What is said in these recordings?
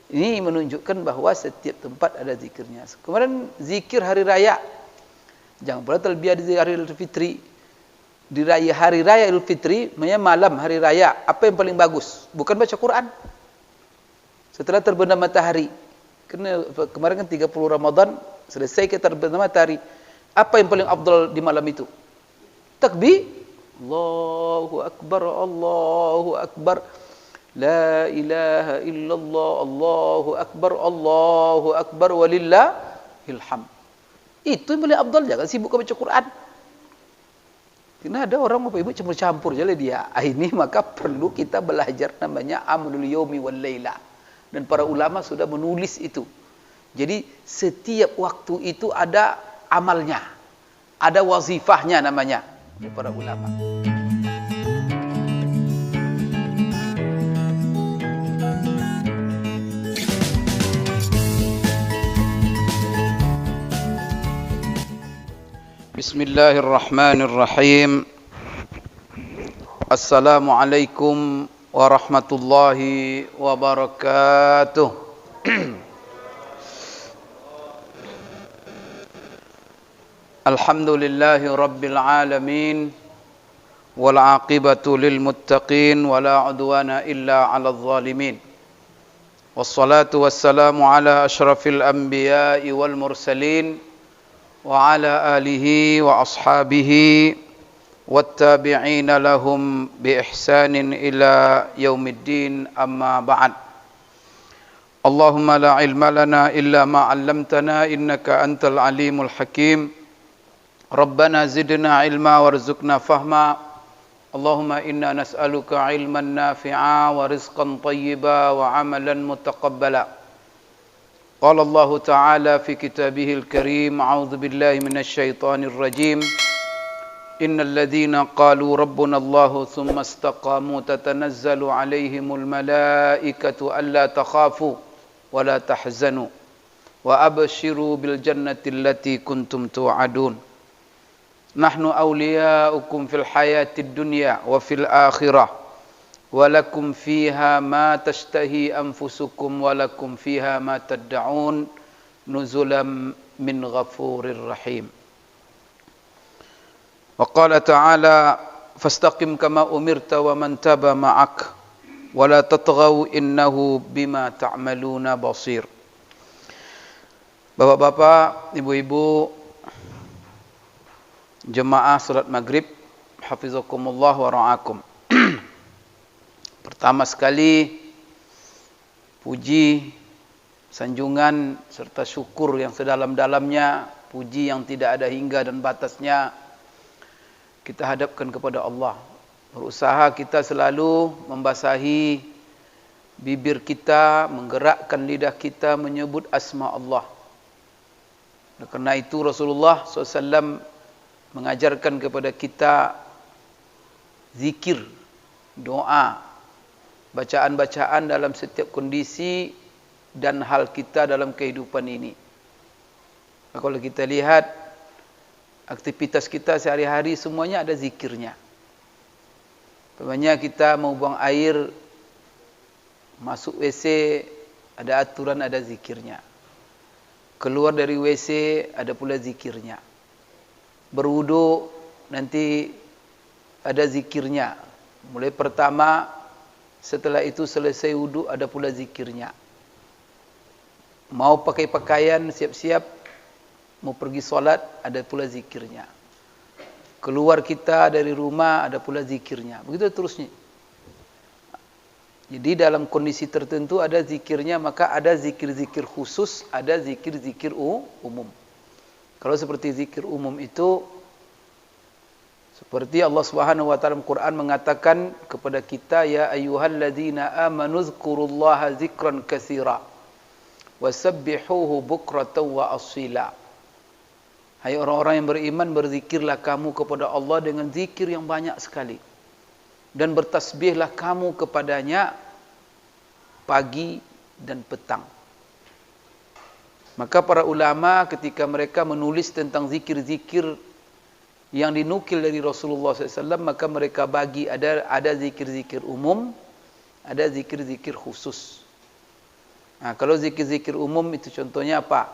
Ini menunjukkan bahawa setiap tempat ada zikirnya. Kemudian zikir hari raya. Jangan pula talbiyah di hari Idul Fitri. Di hari raya Idul Fitri, malam hari raya, apa yang paling bagus? Bukan baca Quran. Setelah terbenam matahari. Kerana kemarin kan 30 Ramadan, selesai kita terbenam matahari. Apa yang paling afdal di malam itu? Takbir. Allahu Akbar, Allahu Akbar. La ilaha illallah, Allahu Akbar, walillahil hamd. Itu yang paling afdal, jangan sibuk baca Quran. Karena ada orang Bapak Ibu campur-campur je lah dia. Ini maka perlu kita belajar namanya amalul yaumi wal laila. Dan para ulama sudah menulis itu. Jadi setiap waktu itu ada amalnya. Ada wazifahnya namanya. Ini para ulama. Bismillahirrahmanirrahim. Assalamualaikum warahmatullahi wabarakatuh. Alhamdulillahi rabbil alamin. Wal aqibatu lil muttaqin. Wala udwana illa ala zalimin. Wassalatu wassalamu ala ashrafil anbiya'i wal mursalin. Wa ala alihi wa ashabihi wattabi'ina lahum bi ihsanin ila yaumiddin, amma ba'd. Allahumma la ilma lana illa ma 'allamtana innaka antal alimul hakim. Rabbana zidna ilma warzuqna fahma. Allahumma inna nas'aluka ilman nafi'a wa rizqan tayyiba wa 'amalan mutaqabbala. قال الله تعالى في كتابه الكريم أعوذ بالله من الشيطان الرجيم إن الذين قالوا ربنا الله ثم استقاموا تتنزل عليهم الملائكة ألا تخافوا ولا تحزنوا وأبشروا بالجنة التي كنتم توعدون نحن أولياؤكم في الحياة الدنيا وفي الآخرة walakum fiha ma tashtahi anfusukum walakum fiha ma tad'un nuzulam min ghafurir rahim. Wa qala ta'ala fastaqim kama umirta wa man taba ma'ak wa la tatghaw innahu bima ta'maluna basir. Bapak-bapak, ibu-ibu, jemaah salat maghrib, hafizakumullah wa ra'akum. Pertama sekali, puji, sanjungan serta syukur yang sedalam-dalamnya, puji yang tidak ada hingga dan batasnya, kita hadapkan kepada Allah. Berusaha kita selalu membasahi bibir kita, menggerakkan lidah kita menyebut asma Allah. Dan karena itu Rasulullah SAW mengajarkan kepada kita zikir, doa, bacaan-bacaan dalam setiap kondisi dan hal kita dalam kehidupan ini. Kalau kita lihat aktivitas kita sehari-hari semuanya ada zikirnya. Umpamanya kita mau buang air, masuk WC, ada aturan, ada zikirnya. Keluar dari WC, ada pula zikirnya. Berwudu, nanti ada zikirnya. Mulai pertama, setelah itu selesai wudu, ada pula zikirnya. Mau pakai pakaian, siap-siap, mau pergi solat, ada pula zikirnya. Keluar kita dari rumah, ada pula zikirnya. Begitu terusnya. Jadi dalam kondisi tertentu ada zikirnya, maka ada zikir-zikir khusus, ada zikir-zikir umum. Kalau seperti zikir umum itu, seperti Allah Subhanahu wa taala dalam Quran mengatakan kepada kita, ya ayyuhalladzina amanu dzkurullaha dzikran katsira wasabbihuhu bukratan wa asila. Hai orang-orang yang beriman, berzikirlah kamu kepada Allah dengan zikir yang banyak sekali, dan bertasbihlah kamu kepadanya pagi dan petang. Maka para ulama ketika mereka menulis tentang zikir-zikir yang dinukil dari Rasulullah SAW, maka mereka bagi ada zikir-zikir umum, ada zikir-zikir khusus. Nah, kalau zikir-zikir umum itu contohnya apa?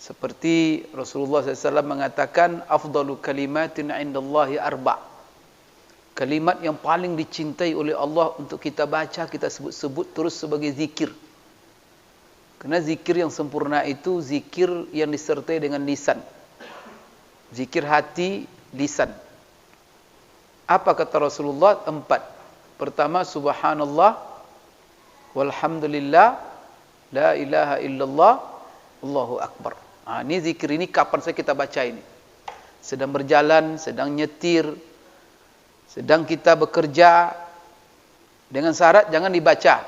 Seperti Rasulullah SAW mengatakan, afdalu kalimatin indallahi arba'. Kalimat yang paling dicintai oleh Allah untuk kita baca, kita sebut-sebut terus sebagai zikir. Karena zikir yang sempurna itu zikir yang disertai dengan lisan. Zikir hati, lisan. Apa kata Rasulullah? 4. Pertama, subhanallah, walhamdulillah, la ilaha illallah, Allahu akbar. Ini zikir ini kapan saja kita baca ini. Sedang berjalan, sedang nyetir, sedang kita bekerja. Dengan syarat jangan dibaca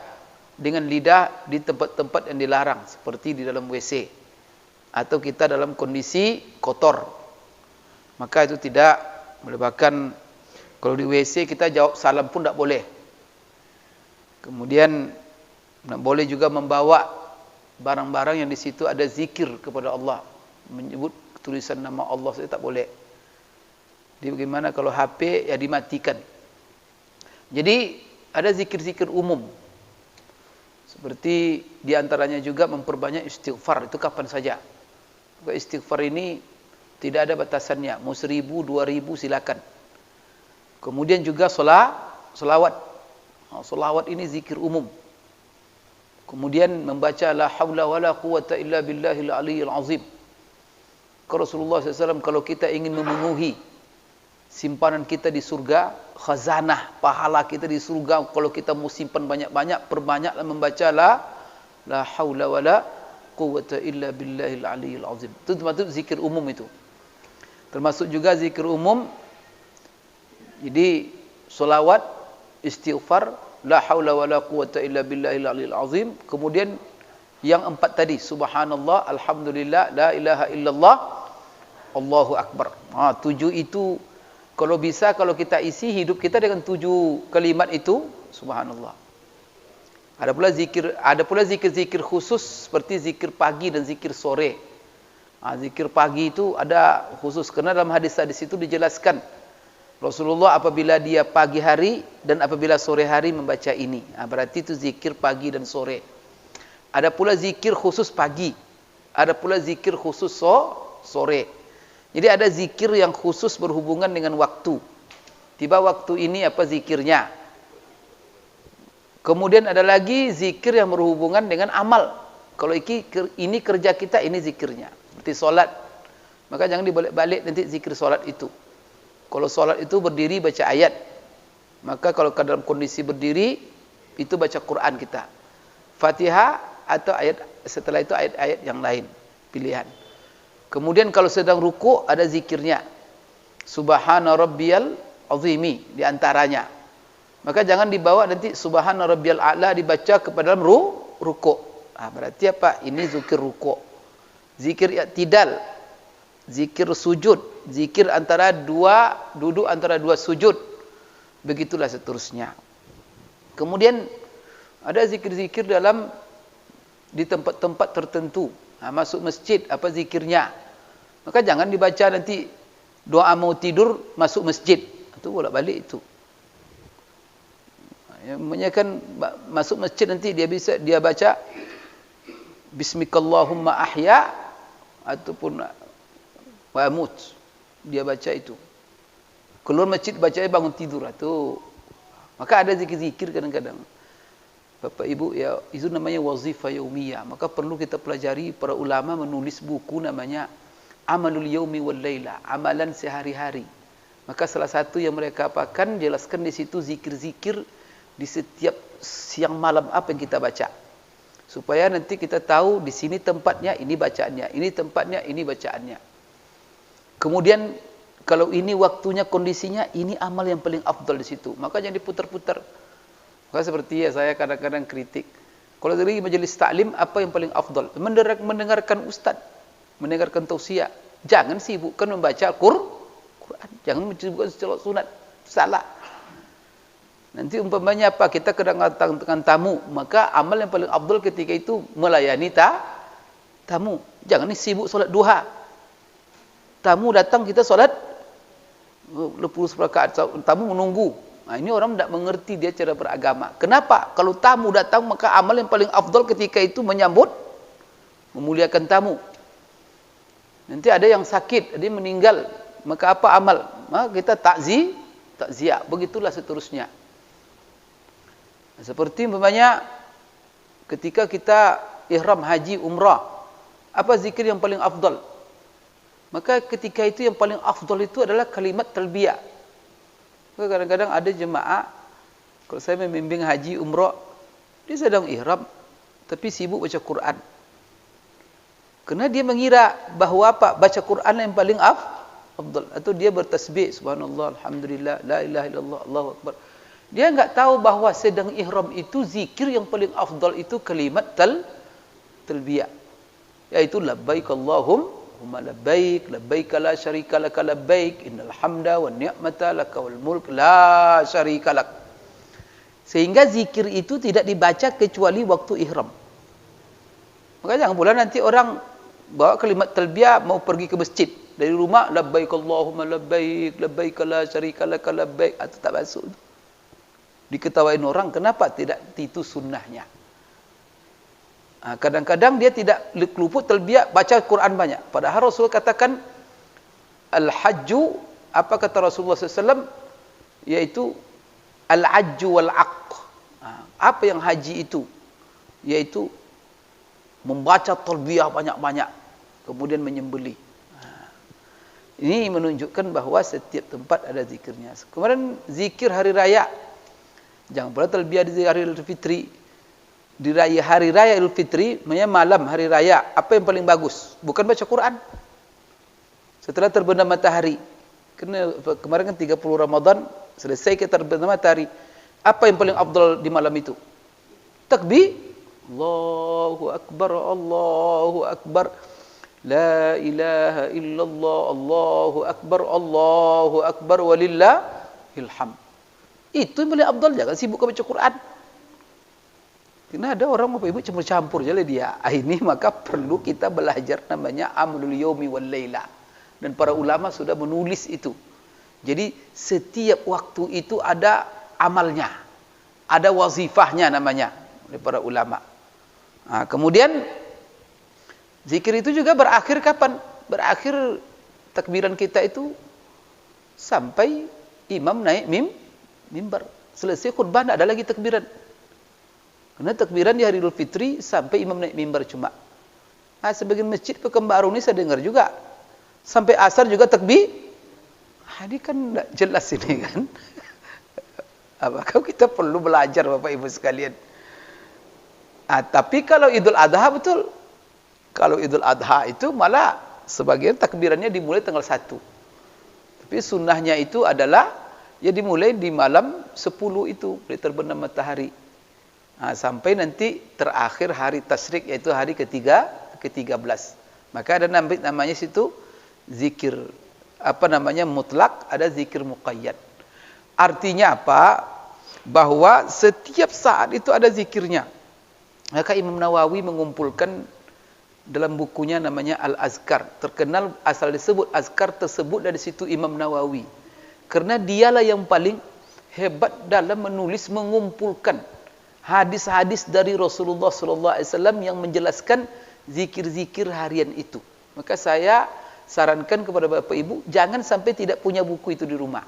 dengan lidah di tempat-tempat yang dilarang, seperti di dalam WC atau kita dalam kondisi kotor. Maka itu tidak boleh. Bahkan kalau di WC kita jawab salam pun tidak boleh. Kemudian tidak boleh juga membawa barang-barang yang di situ ada zikir kepada Allah, menyebut tulisan nama Allah, saya tak boleh. Jadi bagaimana kalau HP ya dimatikan. Jadi ada zikir-zikir umum. Seperti diantaranya juga memperbanyak istighfar. Itu kapan saja. Istighfar ini tidak ada batasannya. Mau 1000, 2000 silakan. Kemudian juga solawat. Solawat ini zikir umum. Kemudian membaca la haula wala quwata illa billahil aliyyil azim. Rasulullah SAW, kalau kita ingin memenuhi simpanan kita di surga, khazanah pahala kita di surga, kalau kita mau simpan banyak-banyak, perbanyaklah membaca la haula wala quwata illa billahil aliyyil azim. Itu termasuk zikir umum itu. Termasuk juga zikir umum. Jadi solawat, istighfar, la haula wala quwata illa billahil aliyyil azim. Kemudian yang 4 tadi, subhanallah, alhamdulillah, la ilaha illallah, Allahu akbar. 7 itu kalau bisa, kalau kita isi hidup kita dengan 7 kalimat itu, subhanallah. Ada pula zikir-zikir khusus seperti zikir pagi dan zikir sore. Zikir pagi itu ada khusus karena dalam hadis-hadis itu dijelaskan Rasulullah apabila dia pagi hari dan apabila sore hari membaca ini. Berarti itu zikir pagi dan sore. Ada pula zikir khusus pagi. Ada pula zikir khusus sore. Jadi ada zikir yang khusus berhubungan dengan waktu. Tiba waktu ini apa zikirnya. Kemudian ada lagi zikir yang berhubungan dengan amal. Kalau ini kerja kita, ini zikirnya. Seperti solat. Maka jangan dibalik-balik nanti zikir solat itu. Kalau solat itu berdiri baca ayat. Maka kalau dalam kondisi berdiri, itu baca Quran kita. Fatihah atau ayat, setelah itu ayat-ayat yang lain. Pilihan. Kemudian kalau sedang ruku' ada zikirnya. Subhana rabbiyal azimi di antaranya. Maka jangan dibawa nanti subhana rabbiyal a'la dibaca kepada dalam ruku'. Berarti apa? Ini zikir ruku'. Zikir i'tidal. Zikir sujud, zikir antara duduk antara dua sujud. Begitulah seterusnya. Kemudian ada zikir-zikir di tempat-tempat tertentu. Masuk masjid, apa zikirnya? Maka jangan dibaca nanti doa mau tidur masuk masjid. Itu bolak-balik itu. Namanya kan masuk masjid nanti dia baca Bismikallahumma ahya ataupun wa amut. Dia baca itu. Keluar masjid bacanya bangun tidur itu. Maka ada zikir-zikir kadang-kadang. Bapak Ibu, ya itu namanya wazifah yaumiyah. Maka perlu kita pelajari, para ulama menulis buku namanya Amalul Yaumi wal Laila, amalan sehari-hari. Maka salah satu yang mereka apakan jelaskan di situ zikir-zikir di setiap siang malam apa yang kita baca. Supaya nanti kita tahu di sini tempatnya ini bacaannya, ini tempatnya ini bacaannya. Kemudian kalau ini waktunya, kondisinya, ini amal yang paling afdal di situ. Maka jangan diputar-putar. Maka seperti saya kadang-kadang kritik. Kalau dari majelis taklim, apa yang paling afdal? Mendengarkan ustaz, mendengarkan tausiah. Jangan sibukkan membaca Quran. Jangan sibukkan secara sunat. Salah. Nanti umpamanya apa? Kita kedatangan dengan tamu. Maka amal yang paling afdal ketika itu melayani tamu. Jangan sibuk solat duha. Tamu datang kita solat 10 rakaat, tamu menunggu. Nah, ini orang tidak mengerti dia cara beragama. Kenapa? Kalau tamu datang, maka amal yang paling afdal ketika itu menyambut, memuliakan tamu. Nanti ada yang sakit, dia meninggal, maka apa amal? Maka kita takziah, begitulah seterusnya. Seperti umpamanya ketika kita ihram haji umrah, apa zikir yang paling afdal? Maka ketika itu yang paling afdal itu adalah kalimat talbiyah. Kadang-kadang ada jemaah, kalau saya membimbing haji umrah, dia sedang ihram tapi sibuk baca Quran. Karena dia mengira bahawa apa? Baca Quran yang paling afdal, atau dia bertasbih subhanallah, alhamdulillah, la ilaha illallah, Allahu akbar. Dia enggak tahu bahawa sedang ihram itu zikir yang paling afdal itu kalimat talbiyah, yaitu labbaik Allahumma labbaik, labbaik la syarika lak labbaik, innal hamda wan ni'mata lak wal mulk la syarika lak. Sehingga zikir itu tidak dibaca kecuali waktu ihram. Maka jangan pula nanti orang bawa kalimat talbiyah mau pergi ke masjid dari rumah, labbaik Allahumma labbaik, labbaik la syarika lak labbaik, atau tak masuk. Diketawain orang, kenapa tidak itu sunnahnya? Kadang-kadang dia tidak luput talbiyah, baca Quran banyak. Padahal Rasul katakan al-hajju, apa kata Rasulullah SAW? Yaitu al-ajju wal-aqq. Apa yang haji itu? Yaitu membaca talbiyah banyak-banyak, kemudian menyembelih. Ini menunjukkan bahawa setiap tempat ada zikirnya. Kemudian zikir hari raya, jangan pula talbiyah di hari Idul Fitri. Di hari raya Idul Fitri, malam hari raya, apa yang paling bagus? Bukan baca Quran. Setelah terbenam matahari, karena kemarin kan 30 Ramadan, selesai kita terbenam matahari, apa yang paling afdal di malam itu? Takbir, Allahu Akbar, Allahu Akbar, la ilaha illallah, Allahu Akbar, walillahil hamd. Itu yang paling afdal, jangan sibuk baca Quran. Karena ada orang Bapak Ibu campur-campur je lah dia. Ini maka perlu kita belajar namanya amalul yaumi wal laila. Dan para ulama sudah menulis itu. Jadi setiap waktu itu ada amalnya, ada wazifahnya namanya oleh para ulama. Kemudian zikir itu juga berakhir kapan? Berakhir takbiran kita itu sampai imam naik mimbar. Selesai khutbah tidak ada lagi takbiran. Karena takbiran di hari Idul Fitri sampai imam naik mimbar cuma. Sebagian masjid Pekanbaru ini saya dengar juga sampai asar juga takbir. Ini kan tidak jelas ini kan. Apakah kita perlu belajar Bapak Ibu sekalian? Tapi kalau Idul Adha betul. Kalau Idul Adha itu malah sebagian takbirannya dimulai tanggal 1. Tapi sunnahnya itu adalah ya dimulai di malam 10 itu, dari terbenam matahari. Sampai nanti terakhir hari tasyrik, yaitu hari ke-13. Maka ada namanya situ zikir mutlak, ada zikir muqayyad. Artinya apa? Bahwa setiap saat itu ada zikirnya. Maka Imam Nawawi mengumpulkan dalam bukunya namanya Al-Azkar. Terkenal asal disebut Azkar tersebut dari situ Imam Nawawi. Karena dialah yang paling hebat dalam menulis, mengumpulkan hadis-hadis dari Rasulullah SAW yang menjelaskan zikir-zikir harian itu. Maka saya sarankan kepada Bapak Ibu, jangan sampai tidak punya buku itu di rumah.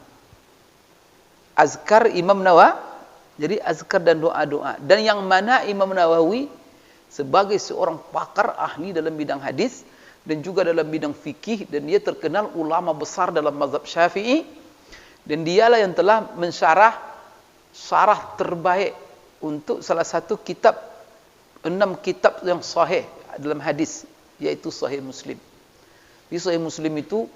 Azkar Imam Nawawi, jadi azkar dan doa-doa. Dan yang mana Imam Nawawi sebagai seorang pakar ahli dalam bidang hadis dan juga dalam bidang fikih, dan dia terkenal ulama besar dalam mazhab Syafi'i, dan dialah yang telah syarah terbaik untuk salah satu kitab, 6 kitab yang sahih dalam hadis, yaitu Sahih Muslim. Di Sahih Muslim itu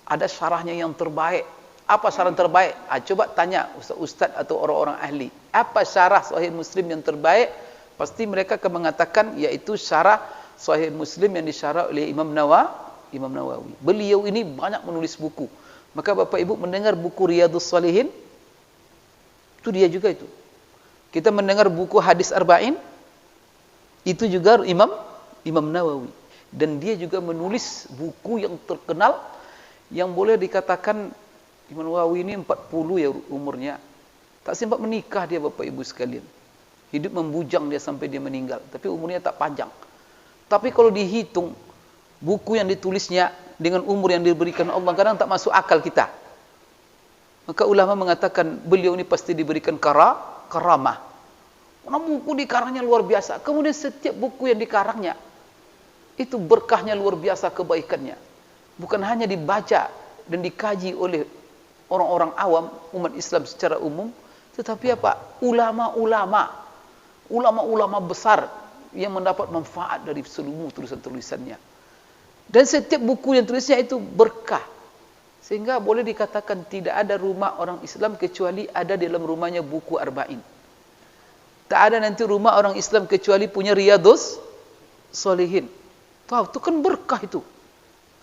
ada syarahnya yang terbaik. Apa syarah terbaik? Coba tanya ustaz-ustaz atau orang-orang ahli. Apa syarah Sahih Muslim yang terbaik? Pasti mereka akan mengatakan yaitu syarah Sahih Muslim yang disyarah oleh Imam Nawawi. Beliau ini banyak menulis buku. Maka Bapak Ibu mendengar buku Riyadhus Shalihin, itu dia juga itu. Kita mendengar buku hadis Arba'in, itu juga Imam Nawawi. Dan dia juga menulis buku yang terkenal, yang boleh dikatakan Imam Nawawi ini 40 ya umurnya. Tak sempat menikah dia Bapak Ibu sekalian. Hidup membujang dia sampai dia meninggal. Tapi umurnya tak panjang. Tapi kalau dihitung, buku yang ditulisnya dengan umur yang diberikan Allah, kadang tak masuk akal kita. Maka ulama mengatakan, beliau ini pasti diberikan karamah. Karena buku dikarangnya luar biasa. Kemudian setiap buku yang dikarangnya, itu berkahnya luar biasa kebaikannya. Bukan hanya dibaca dan dikaji oleh orang-orang awam, umat Islam secara umum, tetapi apa? Ulama-ulama besar yang mendapat manfaat dari seluruh tulisan-tulisannya. Dan setiap buku yang tulisnya itu berkah. Sehingga boleh dikatakan tidak ada rumah orang Islam kecuali ada di dalam rumahnya buku Arba'in. Tak ada nanti rumah orang Islam kecuali punya Riyadhus Shalihin. Tahu, itu kan berkah itu.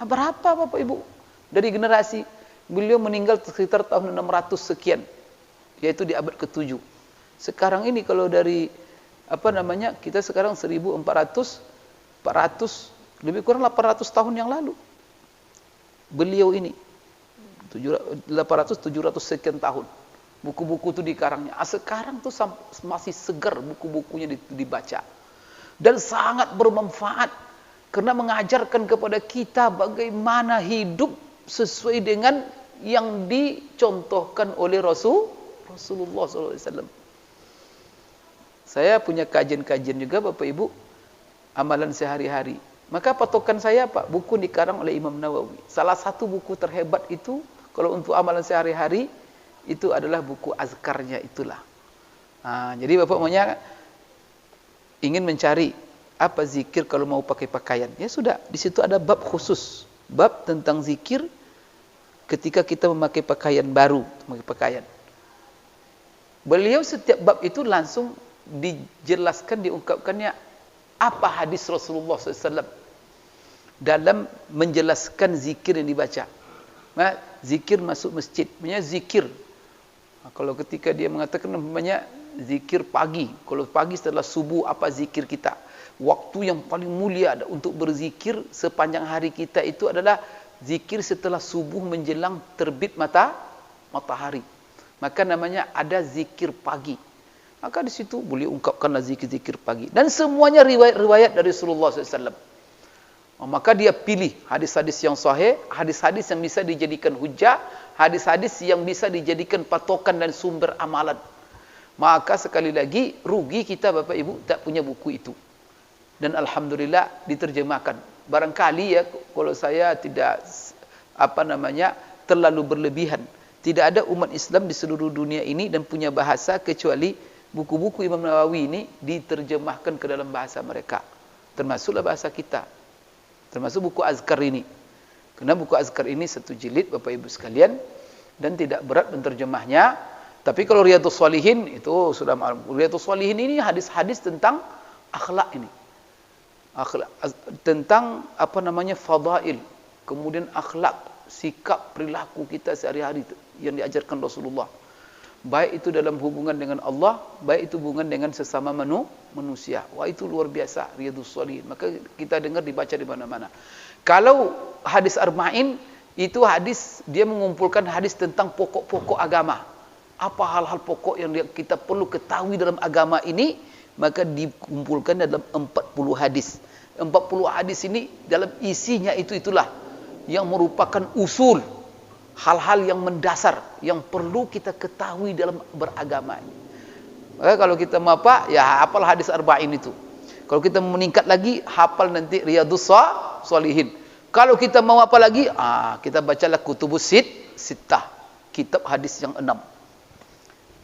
Berapa Bapak Ibu? Dari generasi, beliau meninggal sekitar tahun 600 sekian. Yaitu di abad ke-7. Sekarang ini kalau dari, kita sekarang 1400, 400, lebih kurang 800 tahun yang lalu. Beliau ini, 800-700 sekian tahun. Buku-buku itu dikarangnya. Sekarang tuh masih segar buku-bukunya dibaca. Dan sangat bermanfaat. Karena mengajarkan kepada kita bagaimana hidup sesuai dengan yang dicontohkan oleh Rasulullah SAW. Saya punya kajian-kajian juga Bapak Ibu. Amalan sehari-hari. Maka patokan saya apa? Buku dikarang oleh Imam Nawawi. Salah satu buku terhebat itu, kalau untuk amalan sehari-hari, itu adalah buku azkarnya itulah. Jadi Bapak maunya ingin mencari apa zikir kalau mau pakai pakaian. Ya sudah, di situ ada bab khusus. Bab tentang zikir ketika kita memakai pakaian baru, memakai pakaian. Beliau setiap bab itu langsung dijelaskan, diungkapkannya apa hadis Rasulullah SAW dalam menjelaskan zikir yang dibaca. Zikir masuk masjid, maksudnya zikir. Kalau ketika dia mengatakan namanya zikir pagi, kalau pagi setelah subuh apa zikir kita? Waktu yang paling mulia untuk berzikir sepanjang hari kita itu adalah zikir setelah subuh menjelang terbit matahari. Maka namanya ada zikir pagi. Maka di situ boleh ungkapkanlah zikir-zikir pagi. Dan semuanya riwayat dari Rasulullah SAW. Maka dia pilih hadis-hadis yang sahih, hadis-hadis yang bisa dijadikan hujah, hadis-hadis yang bisa dijadikan patokan dan sumber amalan. Maka sekali lagi, rugi kita Bapak Ibu tak punya buku itu. Dan Alhamdulillah diterjemahkan. Barangkali ya, kalau saya tidak terlalu berlebihan. Tidak ada umat Islam di seluruh dunia ini dan punya bahasa kecuali buku-buku Imam Nawawi ini diterjemahkan ke dalam bahasa mereka. Termasuklah bahasa kita. Termasuk buku azkar ini. Karena buku azkar ini satu jilid Bapak Ibu sekalian. Dan tidak berat menterjemahnya. Tapi kalau Riyadhus Shalihin itu sudah maklum. Riyadhus Shalihin ini hadis-hadis tentang akhlak ini. Akhlak, tentang fadail. Kemudian akhlak, sikap, perilaku kita sehari-hari yang diajarkan Rasulullah. Baik itu dalam hubungan dengan Allah, baik itu hubungan dengan sesama manusia. Wah, itu luar biasa Riyadhus Shalihin. Maka kita dengar dibaca di mana-mana. Kalau hadis Arba'in itu hadis, dia mengumpulkan hadis tentang pokok-pokok agama. Apa hal-hal pokok yang kita perlu ketahui dalam agama ini, maka dikumpulkan dalam 40 hadis. 40 hadis ini dalam isinya itulah yang merupakan usul, hal-hal yang mendasar yang perlu kita ketahui dalam beragama ini. Maka kalau kita mau apa, ya hafal hadis Arba'in itu. Kalau kita meningkat lagi, hafal nanti Riyadhus Shalihin. Kalau kita mau apa lagi, kita bacalah Kutubus Sittah, kitab hadis yang 6.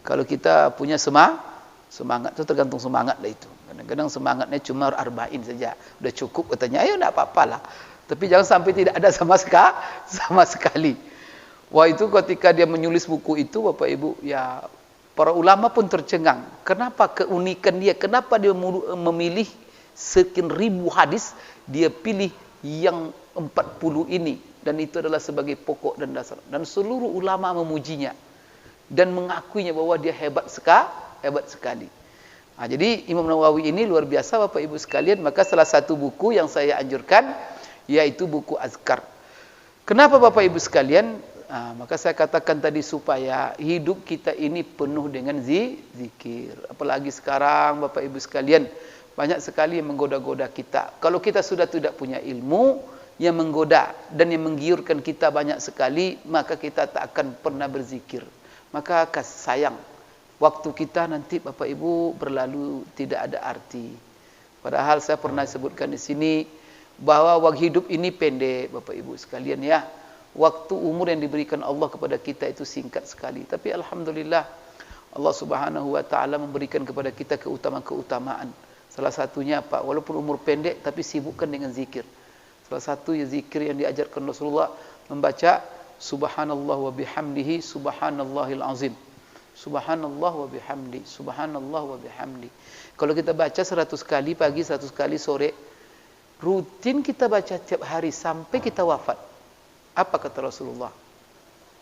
Kalau kita punya semangat, itu tergantung semangat lah itu. Kadang-kadang semangatnya cuma Arba'in saja, udah cukup katanya, ayo enggak apa-apalah. Tapi jangan sampai tidak ada sama sekali. Wah, itu ketika dia menulis buku itu Bapak Ibu, ya para ulama pun tercengang. Kenapa keunikan dia? Kenapa dia memilih sekian ribu hadis, dia pilih yang 40 ini, dan itu adalah sebagai pokok dan dasar. Dan seluruh ulama memujinya dan mengakuinya bahwa dia hebat sekali. Jadi Imam Nawawi ini luar biasa Bapak Ibu sekalian. Maka salah satu buku yang saya anjurkan yaitu buku azkar. Kenapa Bapak Ibu sekalian? Maka saya katakan tadi supaya hidup kita ini penuh dengan zikir. Apalagi sekarang Bapak Ibu sekalian, banyak sekali yang menggoda-goda kita. Kalau kita sudah tidak punya ilmu yang menggoda dan yang menggiurkan kita banyak sekali, maka kita tak akan pernah berzikir. Maka sayang, waktu kita nanti Bapak Ibu berlalu tidak ada arti. Padahal saya pernah sebutkan di sini bahwa waktu hidup ini pendek Bapak Ibu sekalian ya. Waktu umur yang diberikan Allah kepada kita itu singkat sekali. Tapi alhamdulillah Allah Subhanahu wa taala memberikan kepada kita keutamaan-keutamaan. Salah satunya apa? Walaupun umur pendek tapi sibukkan dengan zikir. Salah satu zikir yang diajarkan Rasulullah membaca subhanallah wa bihamdihi subhanallahil azim. Subhanallah wa bihamdi, subhanallah wa bihamdi. Kalau kita baca 100 kali pagi, 100 kali sore, rutin kita baca tiap hari sampai kita wafat. Apa kata Rasulullah?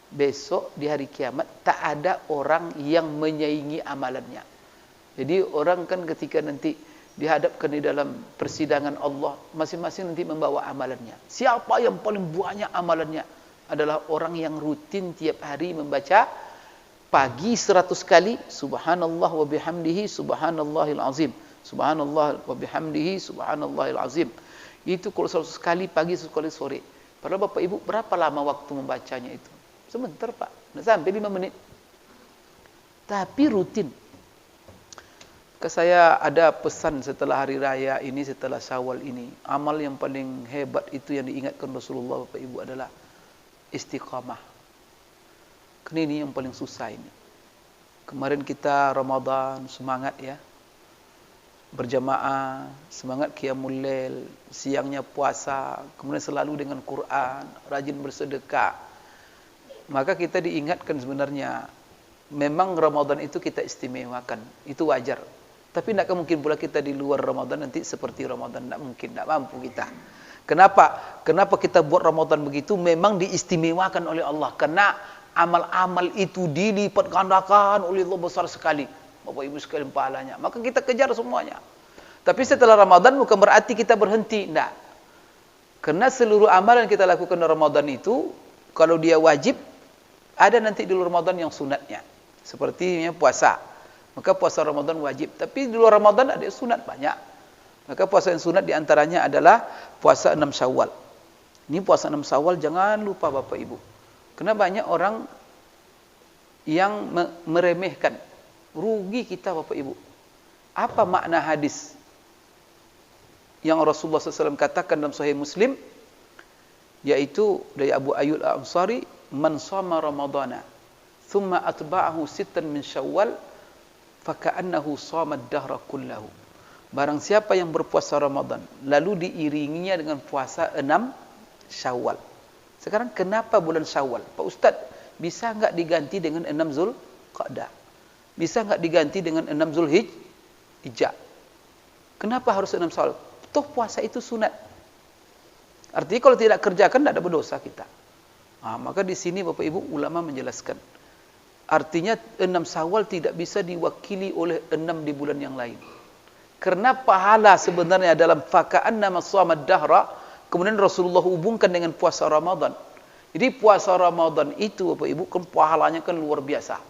Besok di hari kiamat tak ada orang yang menyaingi amalannya. Jadi orang kan ketika nanti dihadapkan di dalam persidangan Allah, masing-masing nanti membawa amalannya. Siapa yang paling banyak amalannya? Adalah orang yang rutin tiap hari membaca pagi 100 kali subhanallah wa bihamdihi subhanallahil azim. Subhanallah wa bihamdihi subhanallahil azim. Itu kalau 100 kali pagi, 100 kali sore. Padahal Bapak Ibu berapa lama waktu membacanya itu? Sebentar Pak, tidak sampai 5 menit. Tapi rutin. Maka saya ada pesan setelah hari raya ini, setelah Syawal ini. Amal yang paling hebat itu yang diingatkan Rasulullah Bapak Ibu adalah istiqamah. Ini yang paling susah ini. Kemarin kita Ramadan, semangat ya. Berjamaah, semangat qiyamul lail, siangnya puasa, kemudian selalu dengan Quran, rajin bersedekah. Maka kita diingatkan sebenarnya, memang Ramadan itu kita istimewakan, itu wajar. Tapi tidak mungkin pula kita di luar Ramadan nanti seperti Ramadan, tidak mungkin, tidak mampu kita. Kenapa? Kenapa kita buat Ramadan begitu? Memang diistimewakan oleh Allah, karena amal-amal itu dilipat gandakan oleh Allah besar sekali. Bapak Ibu sekalian pahalanya. Maka kita kejar semuanya. Tapi setelah Ramadan bukan berarti kita berhenti. Tidak. Karena seluruh amalan kita lakukan di Ramadan itu, kalau dia wajib, ada nanti di luar Ramadan yang sunatnya. Seperti puasa. Maka puasa Ramadan wajib. Tapi di luar Ramadan ada sunat banyak. Maka puasa yang sunat diantaranya adalah puasa 6 Syawal. Ini puasa 6 Syawal jangan lupa Bapak Ibu. Karena banyak orang yang meremehkan. Rugi kita Bapak Ibu. Apa makna hadis yang Rasulullah SAW katakan dalam Sahih Muslim, yaitu dari Abu Ayyub Al-Ansari, man shama Ramadana thumma atba'ahu sittan min Syawal faka'annahu shama ad-dahra kullahu. Barang siapa yang berpuasa Ramadan lalu diiringinya dengan puasa 6 Syawal. Sekarang kenapa bulan Syawal? Pak Ustaz, bisa enggak diganti dengan 6 Zulqa'dah? Bisa enggak diganti dengan 6 Zulhijjah? Kenapa harus 6 Syawal? Toh puasa itu sunat. Artinya kalau tidak kerjakan tidak ada berdosa kita. Maka di sini Bapak Ibu ulama menjelaskan. Artinya 6 Syawal tidak bisa diwakili oleh 6 di bulan yang lain. Karena pahala sebenarnya dalam faka'annama shama ad-dahra, kemudian Rasulullah hubungkan dengan puasa Ramadan. Jadi puasa Ramadan itu Bapak Ibu kan pahalanya kan luar biasa.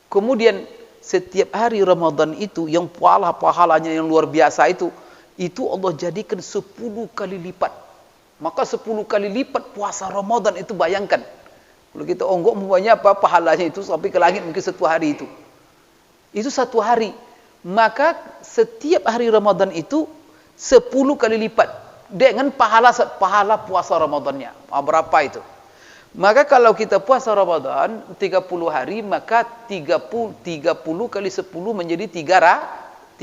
Kemudian setiap hari Ramadan itu yang pahalanya yang luar biasa itu Allah jadikan 10 kali lipat. Maka 10 kali lipat puasa Ramadan itu bayangkan. Kalau kita onggok semuanya pahalanya itu sampai ke langit mungkin 1 hari itu. Itu 1 hari. Maka setiap hari Ramadan itu 10 kali lipat dengan pahala puasa Ramadannya. Berapa itu? Maka kalau kita puasa Ramadan 30 hari, maka 30 kali 10 menjadi 300.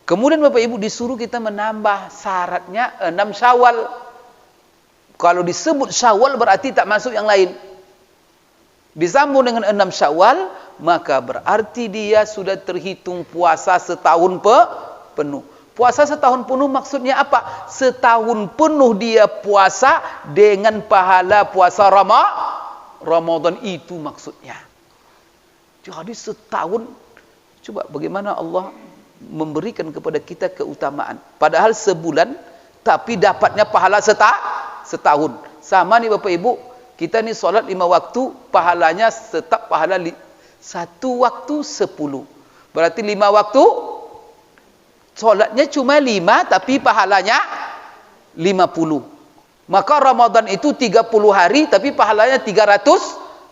Kemudian Bapak Ibu disuruh kita menambah syaratnya 6 Syawal. Kalau disebut Syawal berarti tak masuk yang lain. Disambung dengan 6 Syawal, maka berarti dia sudah terhitung puasa setahun penuh. Puasa setahun penuh maksudnya apa? Setahun penuh dia puasa dengan pahala puasa Ramadan itu maksudnya. Jadi setahun, coba bagaimana Allah memberikan kepada kita keutamaan. Padahal sebulan, tapi dapatnya pahala setahun. Sama nih Bapak Ibu, Kita ni solat 5 waktu, pahalanya tetap pahala 1 waktu 10. Berarti 5 waktu, solatnya cuma 5, tapi pahalanya 50. Maka Ramadan itu 30 hari, tapi pahalanya 300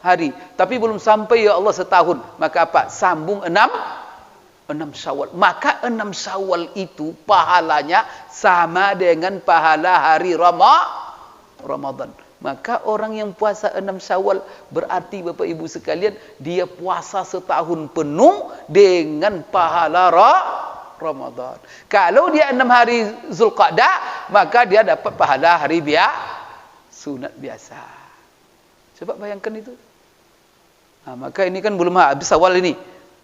hari. Tapi belum sampai ya Allah setahun. Maka apa? Sambung 6 Syawal. Maka 6 Syawal itu pahalanya sama dengan pahala hari Ramadan. Maka orang yang puasa 6 Syawal berarti Bapak Ibu sekalian, dia puasa setahun penuh dengan pahala Ramadan. Kalau dia 6 hari Zulqa'dah, maka dia dapat pahala hari sunat biasa. Coba bayangkan itu. Maka ini kan belum habis Syawal ini.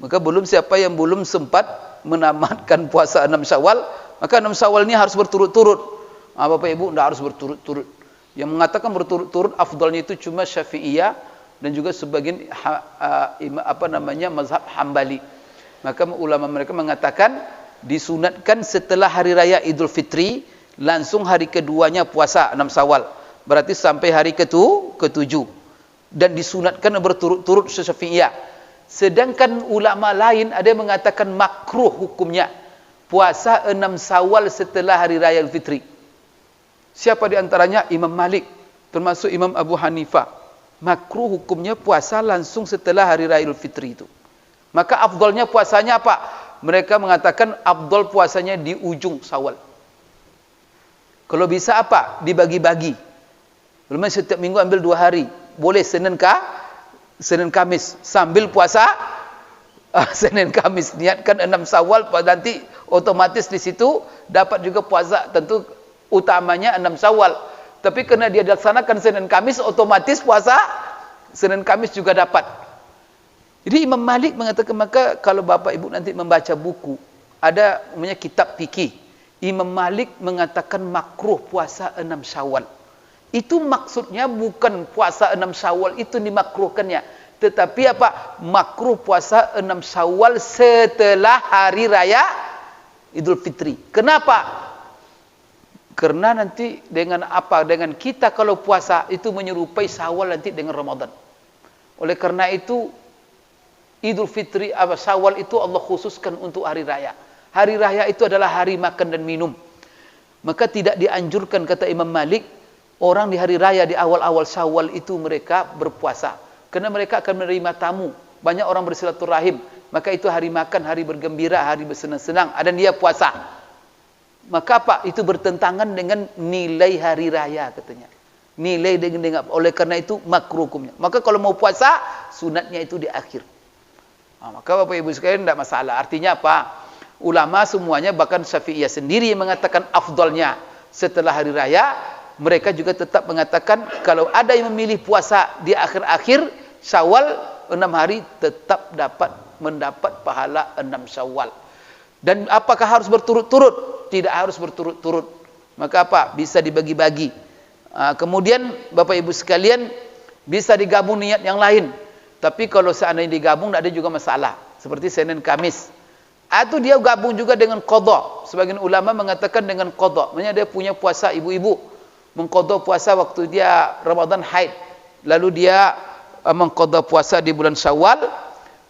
Maka belum siapa yang belum sempat menamatkan puasa 6 Syawal, maka 6 Syawal ini harus berturut-turut. Bapak Ibu tidak harus berturut-turut. Yang mengatakan berturut-turut afdalnya itu cuma Syafi'iyah dan juga sebagian mazhab Hambali. Maka ulama mereka mengatakan disunatkan setelah hari raya Idul Fitri, langsung hari keduanya puasa 6 Syawal. Berarti sampai hari ke-7. Dan disunatkan berturut-turut Syafi'iyah. Sedangkan ulama lain ada yang mengatakan makruh hukumnya puasa 6 Syawal setelah hari raya Idul Fitri. Siapa di antaranya? Imam Malik, termasuk Imam Abu Hanifah. Makruh hukumnya puasa langsung setelah hari raya Idul Fitri itu. Maka afdalnya puasanya apa? Mereka mengatakan afdal puasanya di ujung Syawal. Kalau bisa apa? Dibagi-bagi. Belum setiap minggu ambil 2 hari. Boleh Senin Kamis sambil puasa Senin Kamis, niatkan 6 Syawal, nanti otomatis di situ dapat juga puasa. Tentu utamanya 6 Syawal, tapi karena dia dilaksanakan Senin Kamis, otomatis puasa Senin Kamis juga dapat. Jadi Imam Malik mengatakan, maka kalau Bapak Ibu nanti membaca buku, ada namanya kitab fikih, Imam Malik mengatakan makruh puasa 6 Syawal. Itu maksudnya bukan puasa 6 Syawal itu dimakruhkannya, tetapi apa? Makruh puasa 6 Syawal setelah hari raya Idul Fitri. Kenapa? Karena nanti dengan apa? Dengan kita kalau puasa itu menyerupai Syawal nanti dengan Ramadan. Oleh karena itu Idul Fitri Syawal itu Allah khususkan untuk hari raya. Hari raya itu adalah hari makan dan minum. Maka tidak dianjurkan, kata Imam Malik, orang di hari raya di awal-awal Syawal itu mereka berpuasa. Karena mereka akan menerima tamu. Banyak orang bersilaturahim. Maka itu hari makan, hari bergembira, hari bersenang-senang. Dan dia puasa. Maka apa? Itu bertentangan dengan nilai hari raya katanya. Nilai dengan oleh karena itu makruh hukumnya. Maka kalau mau puasa, sunatnya itu di akhir. Maka Bapak Ibu sekalian tidak masalah. Artinya apa? Ulama semuanya, bahkan Syafi'iyah sendiri yang mengatakan afdalnya setelah hari raya, mereka juga tetap mengatakan kalau ada yang memilih puasa di akhir-akhir Syawal 6 hari, tetap mendapat pahala 6 Syawal. Dan apakah harus berturut-turut? Tidak harus berturut-turut. Maka apa? Bisa dibagi-bagi. Kemudian Bapak Ibu sekalian, bisa digabung niat yang lain. Tapi kalau seandainya digabung, tidak ada juga masalah. Seperti Senin Kamis. Atau dia gabung juga dengan qadha. Sebagian ulama mengatakan dengan qadha. Maksudnya dia punya puasa ibu-ibu. Mengqadha puasa waktu dia Ramadan haid. Lalu dia mengqadha puasa di bulan Syawal.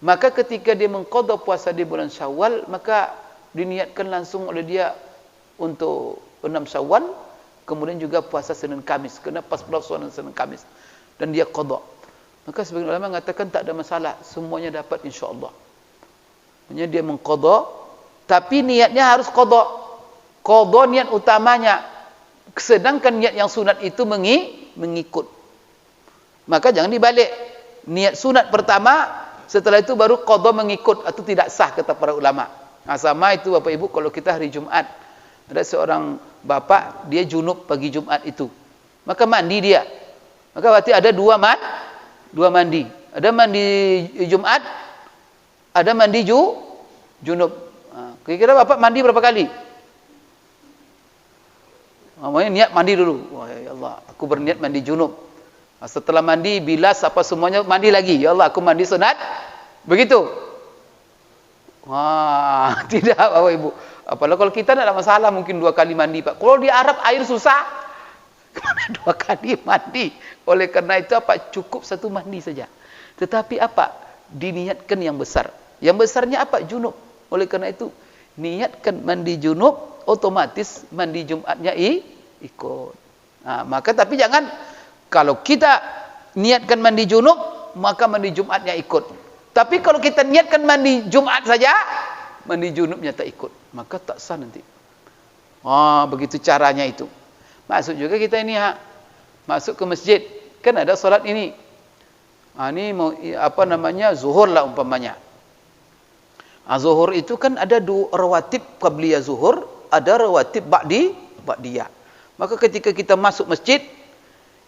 Maka ketika dia mengqadha puasa di bulan Syawal, maka diniatkan langsung oleh dia untuk 6 Syawal, kemudian juga puasa Senin Kamis, kena pas pelaksanaan Senin Kamis, dan dia qadha. Maka sebagian ulama mengatakan tak ada masalah, semuanya dapat insya-Allah. Maksudnya dia mengqadha, tapi niatnya harus qadha. Qadha niat utamanya, sedangkan niat yang sunat itu mengikut. Maka jangan dibalik. Niat sunat pertama, setelah itu baru qadha mengikut, atau tidak sah kata para ulama. Sama itu Bapak Ibu kalau kita hari Jumat. Ada seorang bapak, dia junub pagi Jumat itu. Maka mandi dia. Maka berarti ada dua mandi. Ada mandi Jumat, ada mandi junub. Kira-kira bapak mandi berapa kali? Namanya niat mandi dulu. Wah ya Allah, aku berniat mandi junub. Setelah mandi, bilas apa semuanya, mandi lagi. Ya Allah, aku mandi sunat. Begitu. Wah, tidak Bapak Ibu. Apalagi kalau kita tidak ada masalah, mungkin 2 kali mandi Pak. Kalau di Arab air susah. Dua kali mandi. Oleh karena itu apa? Cukup satu mandi saja. Tetapi apa? Diniatkan yang besar. Yang besarnya apa? Junub. Oleh karena itu, niatkan mandi junub, otomatis mandi Jumatnya ikut. Nah, maka tapi jangan, kalau kita niatkan mandi junub, maka mandi Jumatnya ikut. Tapi kalau kita niatkan mandi Jumat saja, mandi junubnya tak ikut, maka tak sah nanti. Begitu caranya itu. Masuk juga kita ini, masuk ke masjid, kan ada solat ini. Ini mau apa namanya, zuhur lah umpamanya. Zuhur itu kan ada dua rawatib qabliyah zuhur, ada rawatib ba'diyah. Maka ketika kita masuk masjid,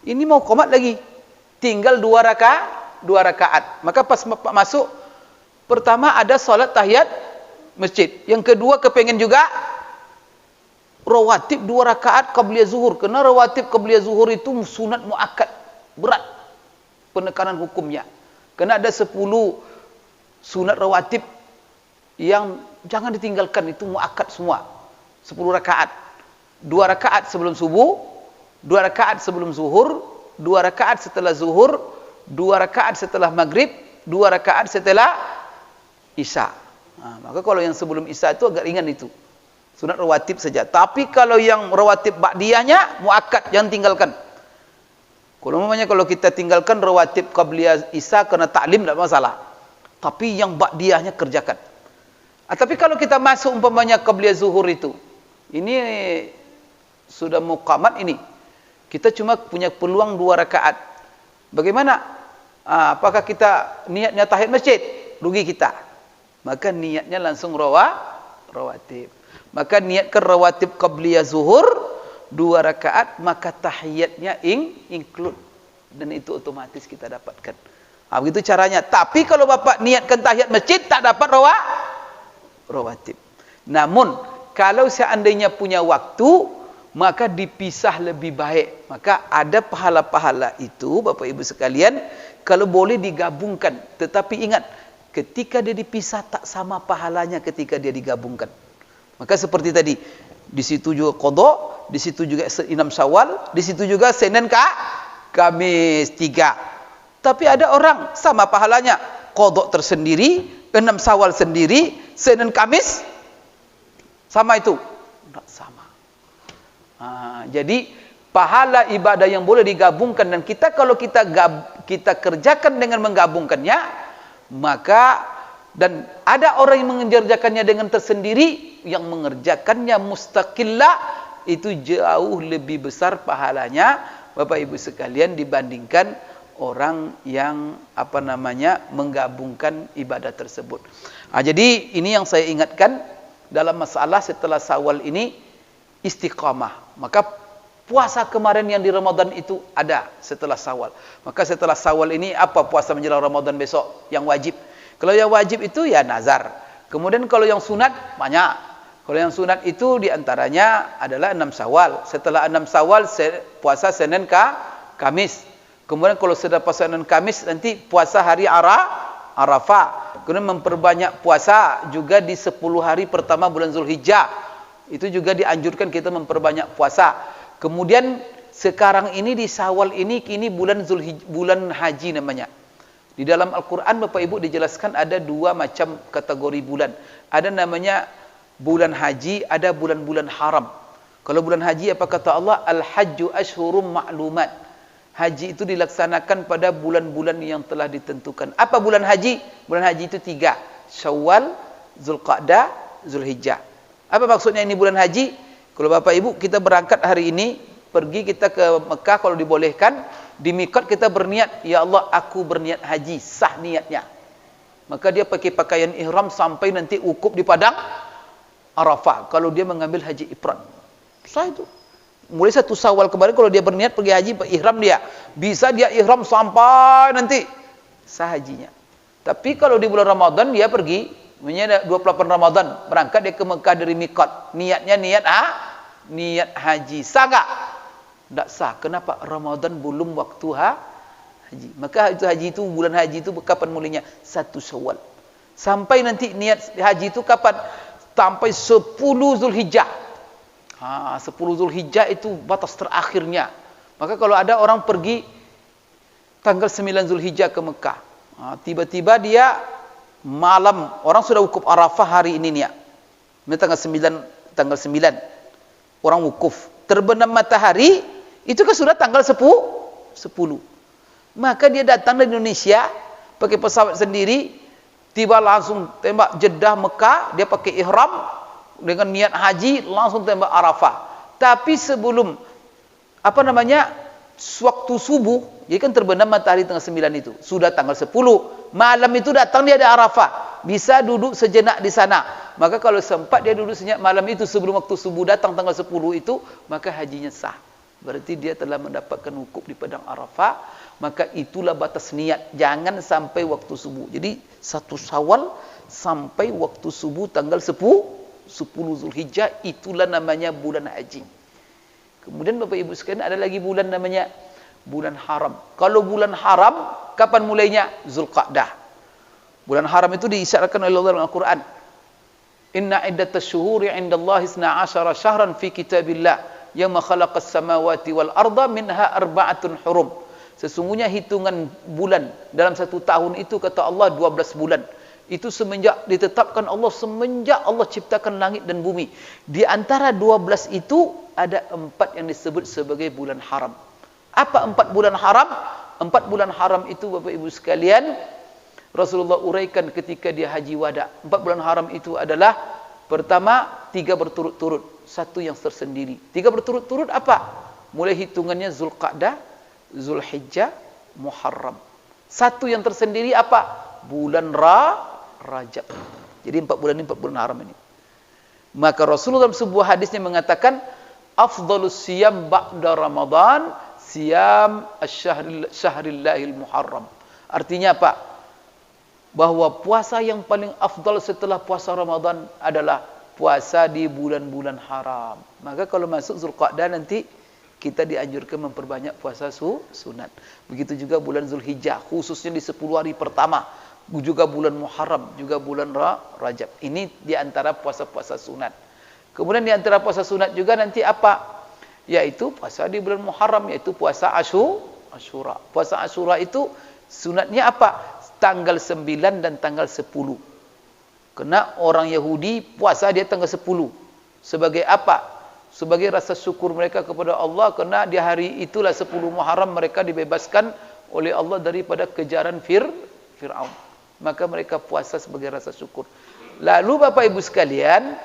ini mau qomat lagi, tinggal dua rakaat. Maka pas masuk, pertama ada solat tahiyat masjid. Yang kedua kepengen juga rawatib 2 rakaat qabliyah zuhur. Karena rawatib qabliyah zuhur itu sunat muakkad, berat penekanan hukumnya. Karena ada 10 sunat rawatib yang jangan ditinggalkan, itu muakkad semua. 10 rakaat. 2 rakaat sebelum subuh, 2 rakaat sebelum zuhur, 2 rakaat setelah zuhur, 2 rakaat setelah maghrib, 2 rakaat setelah isya. Maka kalau yang sebelum isya itu agak ringan itu. Sunat rawatib saja. Tapi kalau yang rawatib ba'diyahnya muakkad, jangan tinggalkan. Kalau kita tinggalkan rawatib qabliyah isya kena taklim, tidak masalah. Tapi yang ba'diyahnya kerjakan. Tapi kalau kita masuk umpamanya qabliyah zuhur itu, ini sudah muqamat ini, kita cuma punya peluang 2 rakaat. Bagaimana? Apakah kita niatnya tahiyat masjid? Rugi kita. Maka niatnya langsung rawatib. Maka niatkan rawatib qabliyah zuhur 2 rakaat, maka tahiyatnya include, dan itu otomatis kita dapatkan. Begitu caranya. Tapi kalau bapak niatkan tahiyat masjid, tak dapat rawatib. Namun kalau seandainya punya waktu, maka dipisah lebih baik. Maka ada pahala-pahala itu Bapak Ibu sekalian, kalau boleh digabungkan. Tetapi ingat, ketika dia dipisah tak sama pahalanya ketika dia digabungkan. Maka seperti tadi, di situ juga qadha, di situ juga 6 Syawal, di situ juga Senin Kamis 3. Tapi ada orang sama pahalanya, qadha tersendiri, 6 Syawal sendiri, Senin Kamis sama itu. Tidak sama. Jadi pahala ibadah yang boleh digabungkan, dan kalau kita kerjakan dengan menggabungkannya, maka, dan ada orang yang mengerjakannya dengan tersendiri, yang mengerjakannya mustaqillah, itu jauh lebih besar pahalanya Bapak Ibu sekalian dibandingkan orang yang menggabungkan ibadah tersebut. Jadi ini yang saya ingatkan dalam masalah setelah Syawal ini, istiqamah. Maka puasa kemarin yang di Ramadan itu ada setelah Syawal. Maka setelah Syawal ini apa puasa menjelang Ramadan besok yang wajib? Kalau yang wajib itu ya nazar. Kemudian kalau yang sunat banyak. Kalau yang sunat itu diantaranya adalah 6 Syawal. Setelah 6 Syawal puasa Senin Kamis. Kemudian kalau sudah puasa Senin Kamis, nanti puasa hari Arafah. Kemudian memperbanyak puasa juga di 10 hari pertama bulan Zulhijjah. Itu juga dianjurkan kita memperbanyak puasa. Kemudian sekarang ini di Syawal ini, kini bulan haji namanya. Di dalam Al-Quran Bapak Ibu dijelaskan ada 2 macam kategori bulan. Ada namanya bulan haji, ada bulan-bulan haram. Kalau bulan haji apa kata Allah? Al-hajju ashhurum ma'lumat. Haji itu dilaksanakan pada bulan-bulan yang telah ditentukan. Apa bulan haji? Bulan haji itu 3. Syawal, Zulqa'dah, Zulhijjah. Apa maksudnya ini bulan haji? Kalau Bapak Ibu kita berangkat hari ini, pergi kita ke Mekah kalau dibolehkan, di miqat kita berniat, ya Allah aku berniat haji, sah niatnya. Maka dia pakai pakaian ihram sampai nanti wukuf di padang Arafah. Kalau dia mengambil haji ifrad, sah itu. Mulai 1 Syawal kemarin kalau dia berniat pergi haji, ihram dia, bisa dia ihram sampai nanti sah hajinya. Tapi kalau di bulan Ramadan dia pergi, Maksudnya 28 Ramadan berangkat dia ke Mekah dari miqat. Niatnya niat haji. Sah enggak? Tak sah. Kenapa? Ramadan belum waktu haji. Maka itu haji itu, bulan haji itu kapan mulainya? 1 Syawal. Sampai nanti niat haji itu kapan? Sampai 10 Zulhijjah. 10 Zulhijjah itu batas terakhirnya. Maka kalau ada orang pergi tanggal 9 Zulhijjah ke Mekah, tiba-tiba dia malam, orang sudah wukuf Arafah hari ini nih. Ini tanggal 9 orang wukuf. Terbenam matahari, itu kan sudah tanggal 10. Maka dia datang dari Indonesia pakai pesawat sendiri, tiba langsung tembak Jeddah Mekah, dia pakai ihram dengan niat haji, langsung tembak Arafah. Tapi sebelum waktu subuh, dia kan terbenam matahari tanggal 9 itu, sudah tanggal 10. Malam itu datang dia di Arafah, bisa duduk sejenak di sana. Maka kalau sempat dia duduk sejenak malam itu sebelum waktu subuh datang tanggal 10 itu, maka hajinya sah. Berarti dia telah mendapatkan wukuf di padang Arafah. Maka itulah batas niat, jangan sampai waktu subuh. Jadi 1 Syawal sampai waktu subuh tanggal 10 Zulhijjah, itulah namanya bulan haji. Kemudian Bapak Ibu sekalian, ada lagi bulan namanya bulan haram. Kalau bulan haram, kapan mulainya? Zulqa'dah. Bulan haram itu diisyaratkan oleh Allah dalam Al-Quran. Inna iddatash syuhuri 'indallahi 12 syahran fi kitabillah yawma khalaqas samawati wal arda minha arba'atun hurum. Sesungguhnya hitungan bulan dalam 1 tahun itu, kata Allah, 12 bulan. Itu semenjak ditetapkan Allah, semenjak Allah ciptakan langit dan bumi. Di antara 12 itu ada 4 yang disebut sebagai bulan haram. Apa 4 bulan haram? 4 bulan haram itu Bapak Ibu sekalian, Rasulullah uraikan ketika dia haji wada. 4 bulan haram itu adalah, pertama, 3 berturut-turut, 1 yang tersendiri. 3 berturut-turut apa? Mulai hitungannya Zulqa'dah, Zulhijjah, Muharram. 1 yang tersendiri apa? Bulan Rajab. Jadi 4 bulan ini 4 bulan haram ini. Maka Rasulullah dalam sebuah hadisnya mengatakan, afdhalus siyam ba'da Ramadan siyam asy-syahrillahil Muharram. Artinya apa? Bahwa puasa yang paling afdal setelah puasa Ramadan adalah puasa di bulan-bulan haram. Maka kalau masuk Zulqa'dah nanti kita dianjurkan memperbanyak puasa sunat. Begitu juga bulan Zulhijjah, khususnya di 10 hari pertama. Juga bulan Muharram, juga bulan Rajab. Ini di antara puasa-puasa sunat. Kemudian di antara puasa sunat juga nanti apa? Yaitu puasa di bulan Muharram, yaitu puasa Asyura. Puasa Asyura itu sunatnya apa? Tanggal 9 dan tanggal 10. Karena orang Yahudi puasa dia tanggal 10. Sebagai apa? Sebagai rasa syukur mereka kepada Allah, karena di hari itulah 10 Muharram mereka dibebaskan oleh Allah daripada kejaran Fir'aun. Maka mereka puasa sebagai rasa syukur. Lalu Bapak Ibu sekalian,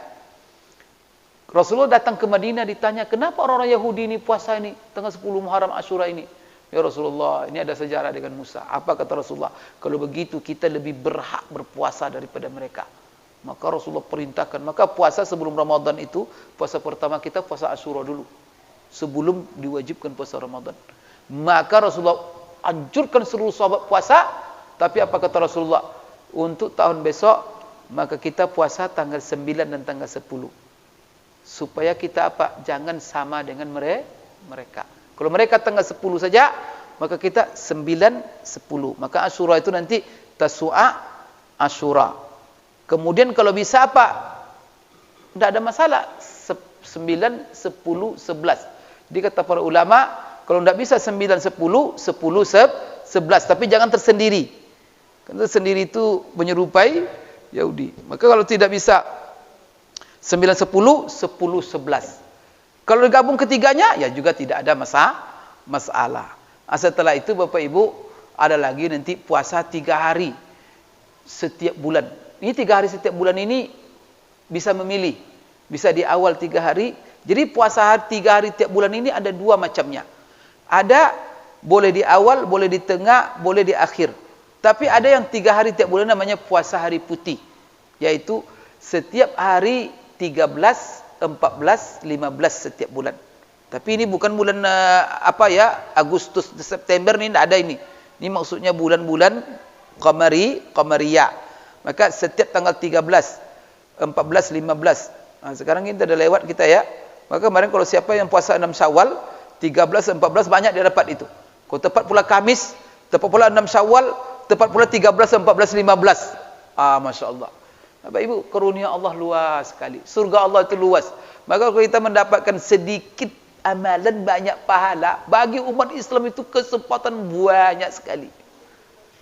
Rasulullah datang ke Madinah, ditanya, kenapa orang-orang Yahudi ini puasa ini tanggal 10 Muharram Asyura ini? Ya Rasulullah, ini ada sejarah dengan Musa. Apa kata Rasulullah? Kalau begitu kita lebih berhak berpuasa daripada mereka. Maka Rasulullah perintahkan, maka puasa sebelum Ramadan itu, puasa pertama kita puasa Asyura dulu, sebelum diwajibkan puasa Ramadan. Maka Rasulullah anjurkan seluruh sahabat puasa. Tapi apa kata Rasulullah? Untuk tahun besok, maka kita puasa tanggal 9 dan tanggal 10. Supaya kita apa? Jangan sama dengan mereka. Kalau mereka tanggal 10 saja, maka kita 9, 10. Maka Asyura itu nanti Tasu'a Asyura. Kemudian kalau bisa apa? Tidak ada masalah. 9, 10, 11. Jadi kata para ulama, kalau tidak bisa 9, 10, 10, 11. Tapi jangan tersendiri. Karena tersendiri itu menyerupai Yahudi. Maka kalau tidak bisa 9, 10, 10, 11. Kalau digabung ketiganya, ya juga tidak ada masalah. Setelah itu Bapak Ibu, ada lagi nanti puasa 3 hari setiap bulan. Ini 3 hari setiap bulan ini bisa memilih. Bisa di awal 3 hari. Jadi puasa 3 hari setiap bulan ini ada 2 macamnya. Ada boleh di awal, boleh di tengah, boleh di akhir. Tapi ada yang 3 hari tiap bulan namanya puasa hari putih. Yaitu setiap hari 13, 14, 15 setiap bulan. Tapi ini bukan bulan Agustus, September ini tidak ada ini. Ini maksudnya bulan-bulan Qamariyah. Maka setiap tanggal 13, 14, 15. Sekarang kita dah lewat kita ya. Maka kemarin kalau siapa yang puasa 6 Syawal, 13, 14 banyak dia dapat itu. Kalau tepat pula Kamis, tepat pula 6 Syawal, tepat pula 13, 14, 15. Masya Allah. Bapak Ibu, karunia Allah luas sekali. Surga Allah itu luas. Maka kalau kita mendapatkan sedikit amalan, banyak pahala. Bagi umat Islam itu kesempatan banyak sekali.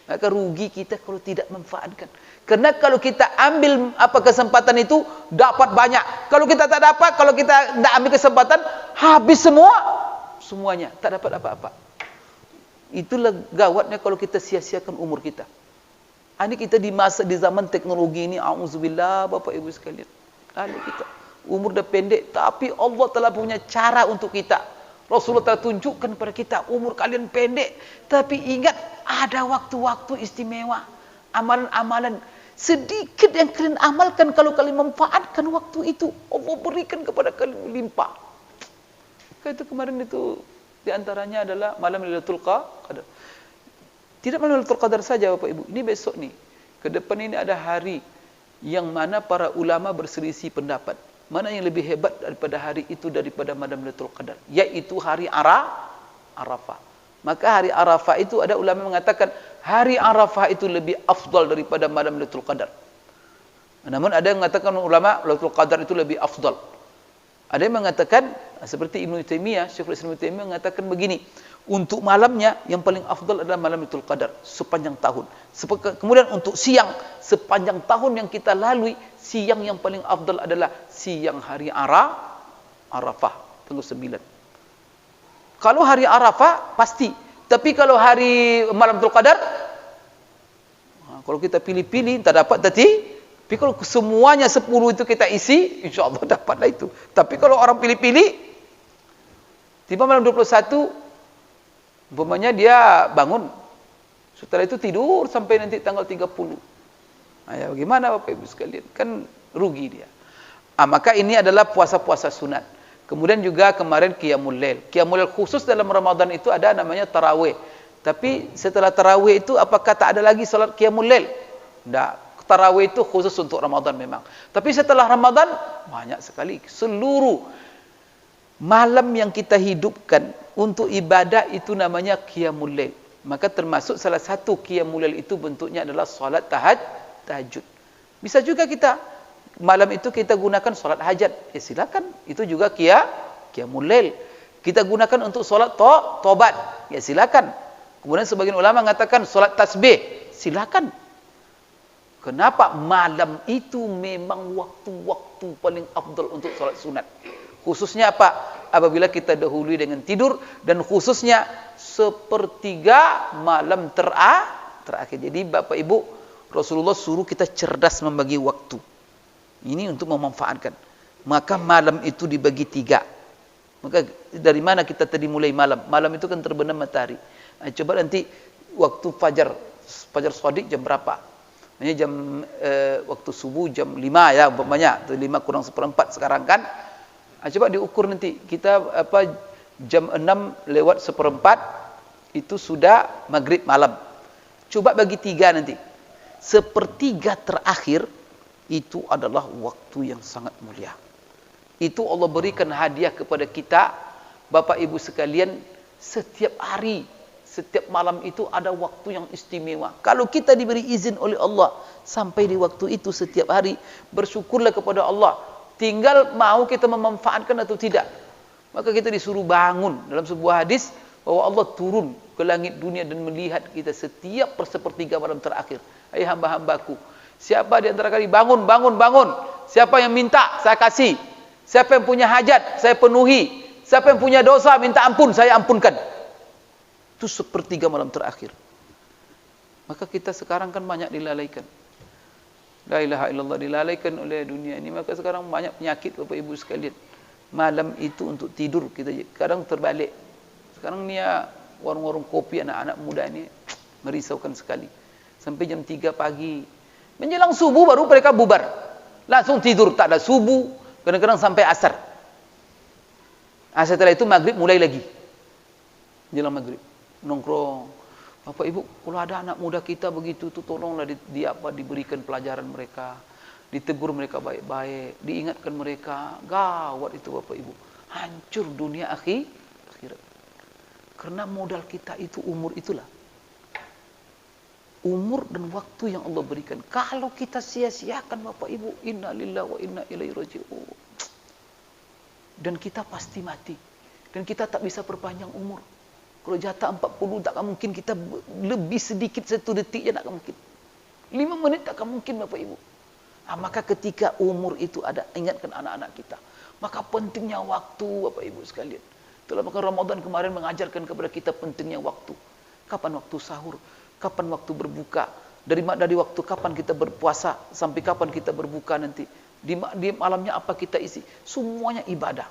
Maka rugi kita kalau tidak memanfaatkan. Karena kalau kita ambil kesempatan itu, dapat banyak. Kalau kita tak dapat, kalau kita tidak ambil kesempatan, habis semuanya. Tak dapat apa-apa. Itulah gawatnya kalau kita sia-siakan umur kita. Ini kita di zaman teknologi ini, auzubillah Bapak Ibu sekalian. Kita umur dah pendek, tapi Allah telah punya cara untuk kita. Rasulullah telah tunjukkan kepada kita, umur kalian pendek, tapi ingat ada waktu-waktu istimewa. Amalan-amalan sedikit yang kalian amalkan, kalau kalian memanfaatkan waktu itu, Allah berikan kepada kalian limpah. Itu kemarin itu diantaranya adalah malam Lailatul Qadar. Tidak malam Lailatul Qadar saja Bapak Ibu, ini besok nih. Ke depan ini ada hari yang mana para ulama berselisih pendapat. Mana yang lebih hebat daripada hari itu daripada malam Lailatul Qadar, yaitu hari Arafah. Maka hari Arafah itu ada ulama mengatakan hari Arafah itu lebih afdal daripada malam Lailatul Qadar. Namun ada yang mengatakan ulama Lailatul Qadar itu lebih afdal. Ada yang mengatakan seperti Ibnu Taimiyah, Syekhul Islam Ibnu Taimiyah mengatakan begini, untuk malamnya yang paling afdal adalah malam Lailatul Qadar sepanjang tahun. Kemudian untuk siang, sepanjang tahun yang kita lalui, siang yang paling afdal adalah siang hari Arafah tanggal 9. Kalau hari Arafah pasti, tapi kalau hari malam Lailatul Qadar, kalau kita pilih-pilih tak dapat tadi. Tapi kalau semuanya 10 itu kita isi, insya-Allah dapatlah itu. Tapi kalau orang pilih-pilih, tiba malam 21, umpamanya dia bangun, setelah itu tidur sampai nanti tanggal 30. Ya bagaimana Bapak Ibu sekalian? Kan rugi dia. Maka ini adalah puasa-puasa sunat. Kemudian juga kemarin Qiyamul Lail. Qiyamul Lail khusus dalam Ramadan itu ada namanya tarawih. Tapi setelah tarawih itu apakah tak ada lagi salat Qiyamul Lail? Tidak. Tarawih itu khusus untuk Ramadan memang. Tapi setelah Ramadan banyak sekali. Seluruh malam yang kita hidupkan untuk ibadah itu namanya Qiyamul Lail. Maka termasuk salah satu Qiyamul Lail itu bentuknya adalah salat tahajud. Bisa juga kita malam itu kita gunakan salat hajat. Silakan. Itu juga Qiyamul Lail. Kita gunakan untuk salat tobat. Ya silakan. Kemudian sebagian ulama mengatakan salat tasbih. Silakan. Kenapa? Malam itu memang waktu-waktu paling afdal untuk salat sunat. Khususnya apa? Apabila kita dahului dengan tidur, dan khususnya sepertiga malam terakhir. Jadi Bapak Ibu, Rasulullah suruh kita cerdas membagi waktu. Ini untuk memanfaatkan. Maka malam itu dibagi 3. Maka dari mana kita tadi mulai malam? Malam itu kan terbenam matahari. Coba nanti waktu fajar shadiq jam berapa? Jam waktu subuh jam 5 ya umpamanya, 5 kurang 1/4 sekarang kan. Coba diukur nanti kita jam 6 lewat 1/4 itu sudah maghrib malam. Coba bagi 3 nanti. Sepertiga terakhir itu adalah waktu yang sangat mulia. Itu Allah berikan hadiah kepada kita Bapak Ibu sekalian, setiap hari, setiap malam itu ada waktu yang istimewa. Kalau kita diberi izin oleh Allah sampai di waktu itu setiap hari, bersyukurlah kepada Allah. Tinggal mau kita memanfaatkan atau tidak. Maka kita disuruh bangun. Dalam sebuah hadis bahwa Allah turun ke langit dunia dan melihat kita setiap sepertiga malam terakhir. Hai hamba-hambaku, siapa di antara kalian bangun. Siapa yang minta, saya kasih. Siapa yang punya hajat, saya penuhi. Siapa yang punya dosa, minta ampun, saya ampunkan. Itu sepertiga malam terakhir. Maka kita sekarang kan banyak dilalaikan. La ilaha illallah dilalaikan oleh dunia ini. Maka sekarang banyak penyakit Bapak Ibu sekalian. Malam itu untuk tidur kita kadang terbalik. Sekarang ni warung-warung kopi anak-anak muda ini merisaukan sekali. Sampai jam 3 pagi. Menjelang subuh baru mereka bubar. Langsung tidur, tak ada subuh, kadang-kadang sampai asar. Setelah itu maghrib mulai lagi. Menjelang maghrib nongkrong. Bapak Ibu, kalau ada anak muda kita begitu tuh tolonglah diberikan pelajaran mereka, ditegur mereka baik-baik, diingatkan mereka. Gawat itu Bapak Ibu. Hancur dunia akhirat. Karena modal kita itu umur itulah. Umur dan waktu yang Allah berikan. Kalau kita sia-siakan Bapak Ibu, inna lillahi wa inna ilaihi raji'un. Dan kita pasti mati. Dan kita tak bisa perpanjang umur. Kalau jatah 40 takkan mungkin kita lebih sedikit 1 detik je takkan mungkin. 5 menit takkan mungkin Bapak Ibu. Maka ketika umur itu ada, ingatkan anak-anak kita. Maka pentingnya waktu Bapak Ibu sekalian. Itulah maka Ramadan kemarin mengajarkan kepada kita pentingnya waktu. Kapan waktu sahur, kapan waktu berbuka, dari waktu kapan kita berpuasa sampai kapan kita berbuka nanti. Di malamnya apa kita isi, semuanya ibadah.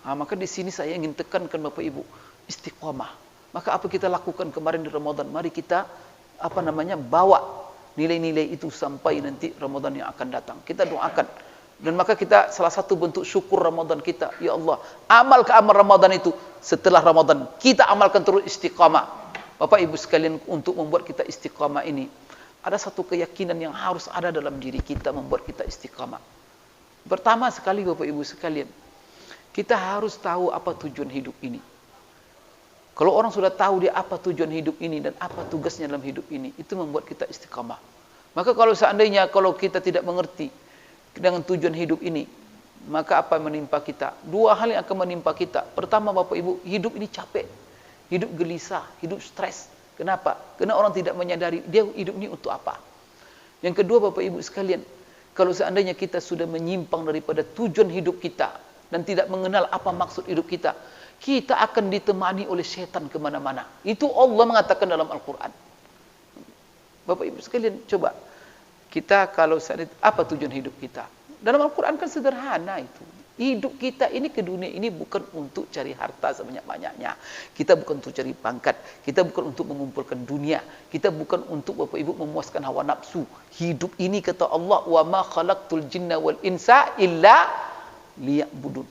Maka di sini saya ingin tekankan Bapak Ibu, istiqamah. Maka apa kita lakukan kemarin di Ramadan? Mari kita bawa nilai-nilai itu sampai nanti Ramadan yang akan datang. Kita doakan. Dan maka kita salah satu bentuk syukur Ramadan kita, ya Allah, amal ke amal Ramadan itu setelah Ramadan kita amalkan terus istiqamah. Bapak Ibu sekalian, untuk membuat kita istiqamah ini ada satu keyakinan yang harus ada dalam diri kita membuat kita istiqamah. Pertama sekali Bapak Ibu sekalian, kita harus tahu apa tujuan hidup ini. Kalau orang sudah tahu dia apa tujuan hidup ini dan apa tugasnya dalam hidup ini, itu membuat kita istiqamah. Maka kalau seandainya kita tidak mengerti dengan tujuan hidup ini, maka apa yang menimpa kita? 2 hal yang akan menimpa kita. Pertama Bapak Ibu, hidup ini capek, hidup gelisah, hidup stres. Kenapa? Karena orang tidak menyadari dia hidup ini untuk apa. Yang kedua Bapak Ibu sekalian, kalau seandainya kita sudah menyimpang daripada tujuan hidup kita dan tidak mengenal apa maksud hidup kita, kita akan ditemani oleh setan kemana-mana. Itu Allah mengatakan dalam Al-Quran. Bapak Ibu sekalian, coba kita kalau apa tujuan hidup kita? Dalam Al-Quran kan sederhana itu. Hidup kita ini ke dunia ini bukan untuk cari harta sebanyak-banyaknya. Kita bukan untuk cari pangkat. Kita bukan untuk mengumpulkan dunia. Kita bukan untuk Bapak Ibu memuaskan hawa nafsu. Hidup ini kata Allah, wa ma khalaqtul jinna wal insa illa liya'budun.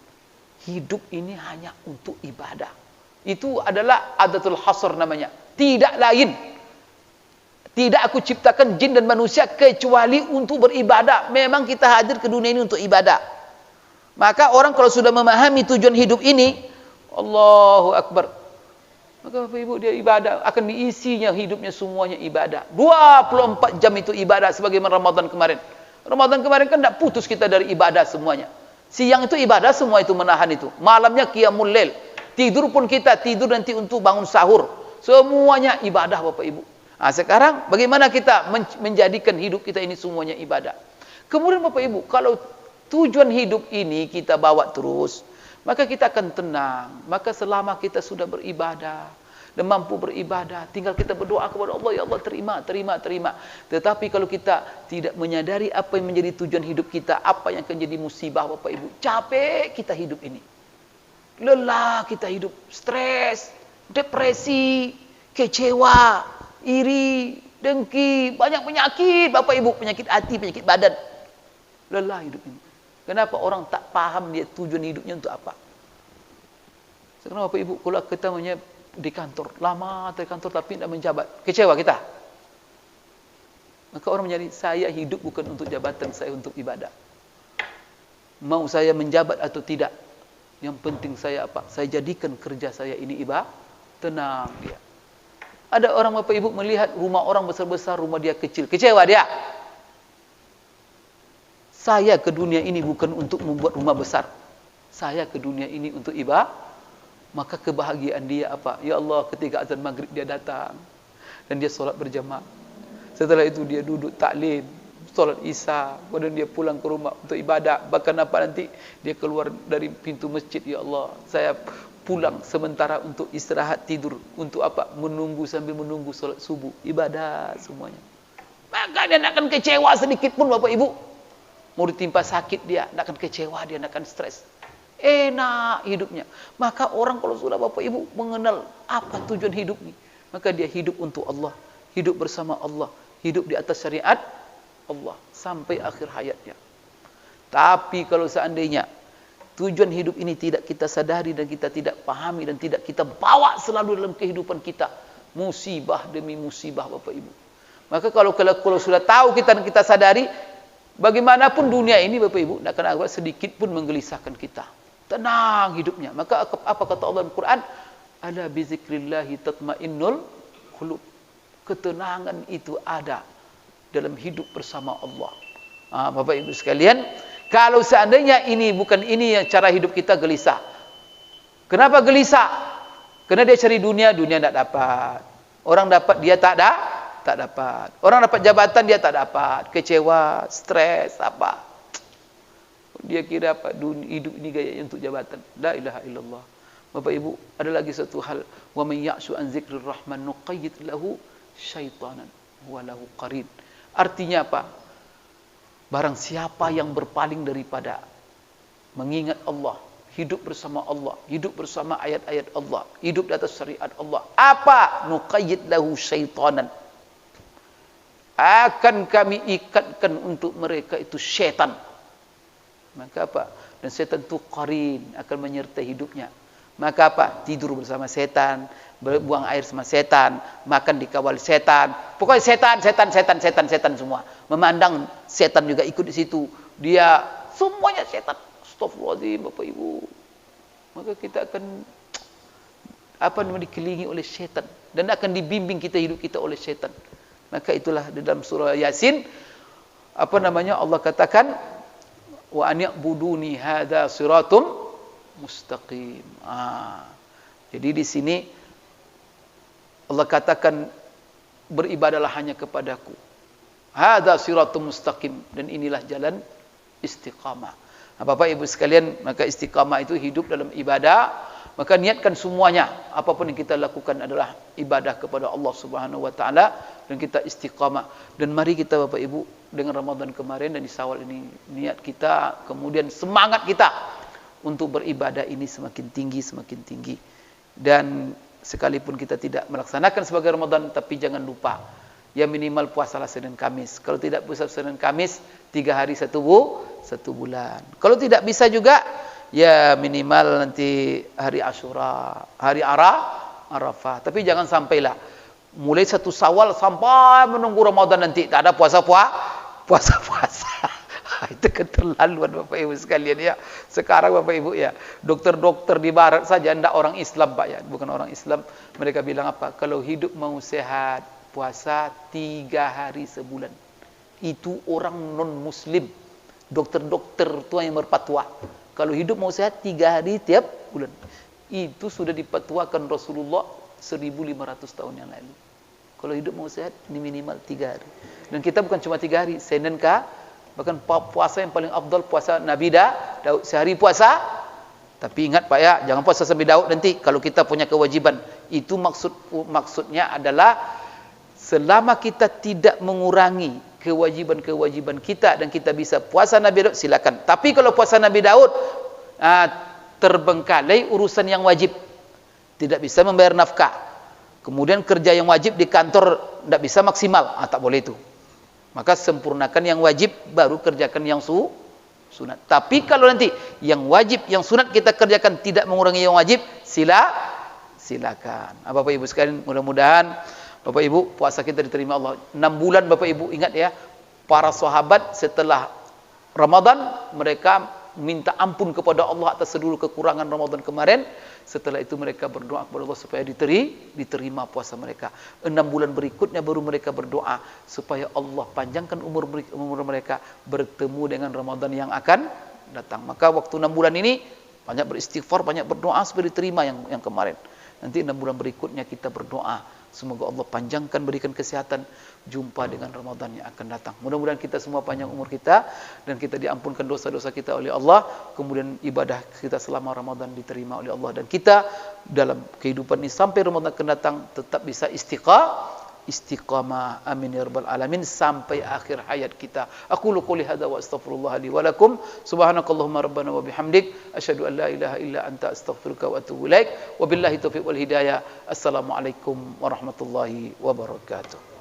Hidup ini hanya untuk ibadah. Itu adalah adatul hasr namanya. Tidak lain. Tidak aku ciptakan jin dan manusia kecuali untuk beribadah. Memang kita hadir ke dunia ini untuk ibadah. Maka orang kalau sudah memahami tujuan hidup ini, Allahu Akbar, maka Bapak Ibu dia ibadah, akan diisinya hidupnya semuanya ibadah. 24 jam itu ibadah sebagaimana Ramadan kemarin. Ramadan kemarin kan tidak putus kita dari ibadah semuanya. Siang itu ibadah, semua itu menahan itu. Malamnya qiyamul lail. Tidur pun kita tidur nanti untuk bangun sahur. Semuanya ibadah Bapak Ibu. Sekarang bagaimana kita menjadikan hidup kita ini semuanya ibadah. Kemudian Bapak Ibu, kalau tujuan hidup ini kita bawa terus, maka kita akan tenang. Maka selama kita sudah beribadah dan mampu beribadah, tinggal kita berdoa kepada Allah, ya Allah terima. Tetapi kalau kita tidak menyadari apa yang menjadi tujuan hidup kita, apa yang akan jadi musibah Bapak Ibu, capek kita hidup ini, lelah kita hidup, stres, depresi, kecewa, iri, dengki, banyak penyakit Bapak Ibu, penyakit hati, penyakit badan, lelah hidup ini. Kenapa? Orang tak paham dia tujuan hidupnya untuk apa. Sekarang Bapak Ibu, kalau kita di kantor, lama di kantor tapi tidak menjabat, kecewa kita. Maka orang menjadi, saya hidup bukan untuk jabatan, saya untuk ibadah. Mau saya menjabat atau tidak, yang penting saya apa? Saya jadikan kerja saya ini ibadah, tenang dia. Ada orang Bapak Ibu melihat rumah orang besar-besar, rumah dia kecil, kecewa dia. Saya ke dunia ini bukan untuk membuat rumah besar. Saya ke dunia ini untuk ibadah. Maka kebahagiaan dia apa? Ya Allah, ketika azan maghrib dia datang dan dia solat berjamaah. Setelah itu dia duduk taklim, solat isya, kemudian dia pulang ke rumah untuk ibadah. Bahkan apa nanti dia keluar dari pintu masjid, ya Allah, saya pulang sementara untuk istirahat tidur, untuk apa? Sambil menunggu solat subuh, ibadah semuanya. Maka dia tidak akan kecewa sedikit pun Bapak Ibu. Mau ditimpa sakit dia tidak akan kecewa, dia tidak akan stres. Enak hidupnya. Maka orang kalau sudah Bapak Ibu mengenal apa tujuan hidup ini, maka dia hidup untuk Allah, hidup bersama Allah, hidup di atas syariat Allah sampai akhir hayatnya. Tapi kalau seandainya tujuan hidup ini tidak kita sadari dan kita tidak pahami dan tidak kita bawa selalu dalam kehidupan kita, musibah demi musibah Bapak Ibu. Maka kalau sudah tahu kita dan kita sadari, bagaimanapun dunia ini Bapak Ibu tidak akan ada sedikit pun menggelisahkan kita. Tenang hidupnya. Maka apa kata Allah dalam Quran? Ala bizikrillahi tatmainnul qulub. Ketenangan itu ada dalam hidup bersama Allah. Bapak Ibu sekalian, kalau seandainya ini bukan ini yang cara hidup kita gelisah, Kenapa gelisah? Karena dia cari dunia, dunia tidak dapat. Orang dapat, dia tak dapat. Orang dapat jabatan, dia tak dapat. Kecewa, stres, apa. Dia kira apa? Hidup ini gaya untuk jabatan. La ilaha illallah. Bapak Ibu, ada lagi satu hal. Wa man ya'shu an dzikrir rahman nuqayyid lahu syaitanan huwa lahu qarin. Artinya apa? Barang siapa yang berpaling daripada mengingat Allah, hidup bersama Allah, hidup bersama ayat-ayat Allah, hidup di atas syariat Allah. Apa? Nuqayyid lahu syaitanan. Akan kami ikatkan untuk mereka itu syaitan. Maka apa? Dan syaitan itu qarin, akan menyertai hidupnya. Maka apa? Tidur bersama setan, buang air sama setan, makan dikawal setan. Pokoknya setan semua. Memandang setan juga ikut di situ. Dia semuanya setan. Astagfirullahaladzim, Bapak Ibu. Maka kita akan dikelilingi oleh setan dan akan dibimbing hidup kita oleh setan. Maka itulah di dalam surah Yasin Allah katakan wa an ya'buduni hadza siratum mustaqim. Jadi di sini Allah katakan beribadalah hanya kepadaku. Hadza siratum mustaqim, dan inilah jalan istiqamah. Bapak Ibu sekalian, maka istiqamah itu hidup dalam ibadah. Maka niatkan semuanya, apapun yang kita lakukan adalah ibadah kepada Allah Subhanahu wa taala, dan kita istiqamah. Dan mari kita Bapak Ibu dengan Ramadan kemarin dan di Syawal ini, niat kita, kemudian semangat kita untuk beribadah ini semakin tinggi. Dan sekalipun kita tidak melaksanakan sebagai Ramadan, tapi jangan lupa, ya minimal puasalah Senin Kamis. Kalau tidak puasa Senin Kamis, 3 hari 1 bulan. Kalau tidak bisa juga, ya minimal nanti hari Asyura, hari Arafah. Tapi jangan sampailah mulai 1 Syawal sampai menunggu Ramadan nanti tak ada puasa. Itu keterlaluan Bapak Ibu sekalian ya. Sekarang Bapak Ibu ya, dokter-dokter di barat saja, tidak orang Islam Pak ya, bukan orang Islam. Mereka bilang apa? Kalau hidup mau sehat, puasa 3 hari sebulan. Itu orang non-muslim. Dokter-dokter tua yang berfatwa. Kalau hidup mau sehat 3 hari tiap bulan. Itu sudah dipatwakan Rasulullah 1500 tahun yang lalu. Kalau hidup mau sehat, ini minimal 3 hari. Dan kita bukan cuma 3 hari, Senin bahkan puasa yang paling afdal puasa Nabi Daud, sehari puasa. Tapi ingat Pak ya, jangan puasa sampai Daud nanti kalau kita punya kewajiban. Itu maksudnya adalah selama kita tidak mengurangi kewajiban-kewajiban kita dan kita bisa puasa Nabi Daud, silakan. Tapi kalau puasa Nabi Daud terbengkalai urusan yang wajib, tidak bisa membayar nafkah, kemudian kerja yang wajib di kantor tidak bisa maksimal, tak boleh itu. Maka sempurnakan yang wajib, baru kerjakan yang sunat. Tapi kalau nanti yang wajib, yang sunat kita kerjakan tidak mengurangi yang wajib, silakan. Bapak Ibu sekalian, mudah-mudahan Bapak Ibu puasa kita diterima Allah. 6 bulan Bapak Ibu, ingat ya, para sahabat setelah Ramadan mereka minta ampun kepada Allah atas seluruh kekurangan Ramadan kemarin. Setelah itu mereka berdoa kepada Allah supaya diterima puasa mereka. 6 bulan berikutnya baru mereka berdoa supaya Allah panjangkan umur mereka bertemu dengan Ramadan yang akan datang. Maka waktu 6 bulan ini banyak beristighfar, banyak berdoa supaya diterima yang kemarin. Nanti 6 bulan berikutnya kita berdoa semoga Allah panjangkan, berikan kesehatan, jumpa dengan Ramadan yang akan datang. Mudah-mudahan kita semua panjang umur kita dan kita diampunkan dosa-dosa kita oleh Allah. Kemudian ibadah kita selama Ramadan diterima oleh Allah. Dan kita dalam kehidupan ini sampai Ramadan akan datang tetap bisa istiqamah. Amin ya rabbal alamin sampai akhir hayat kita. Aqulu qouli hadza wa astaghfirullah li wa lakum. Subhanakallahumma rabbana wa bihamdik asyhadu an la ilaha illa anta astaghfiruka wa atubu ilaik. Wabillahi taufiq wal hidayah. Assalamualaikum warahmatullahi wabarakatuh.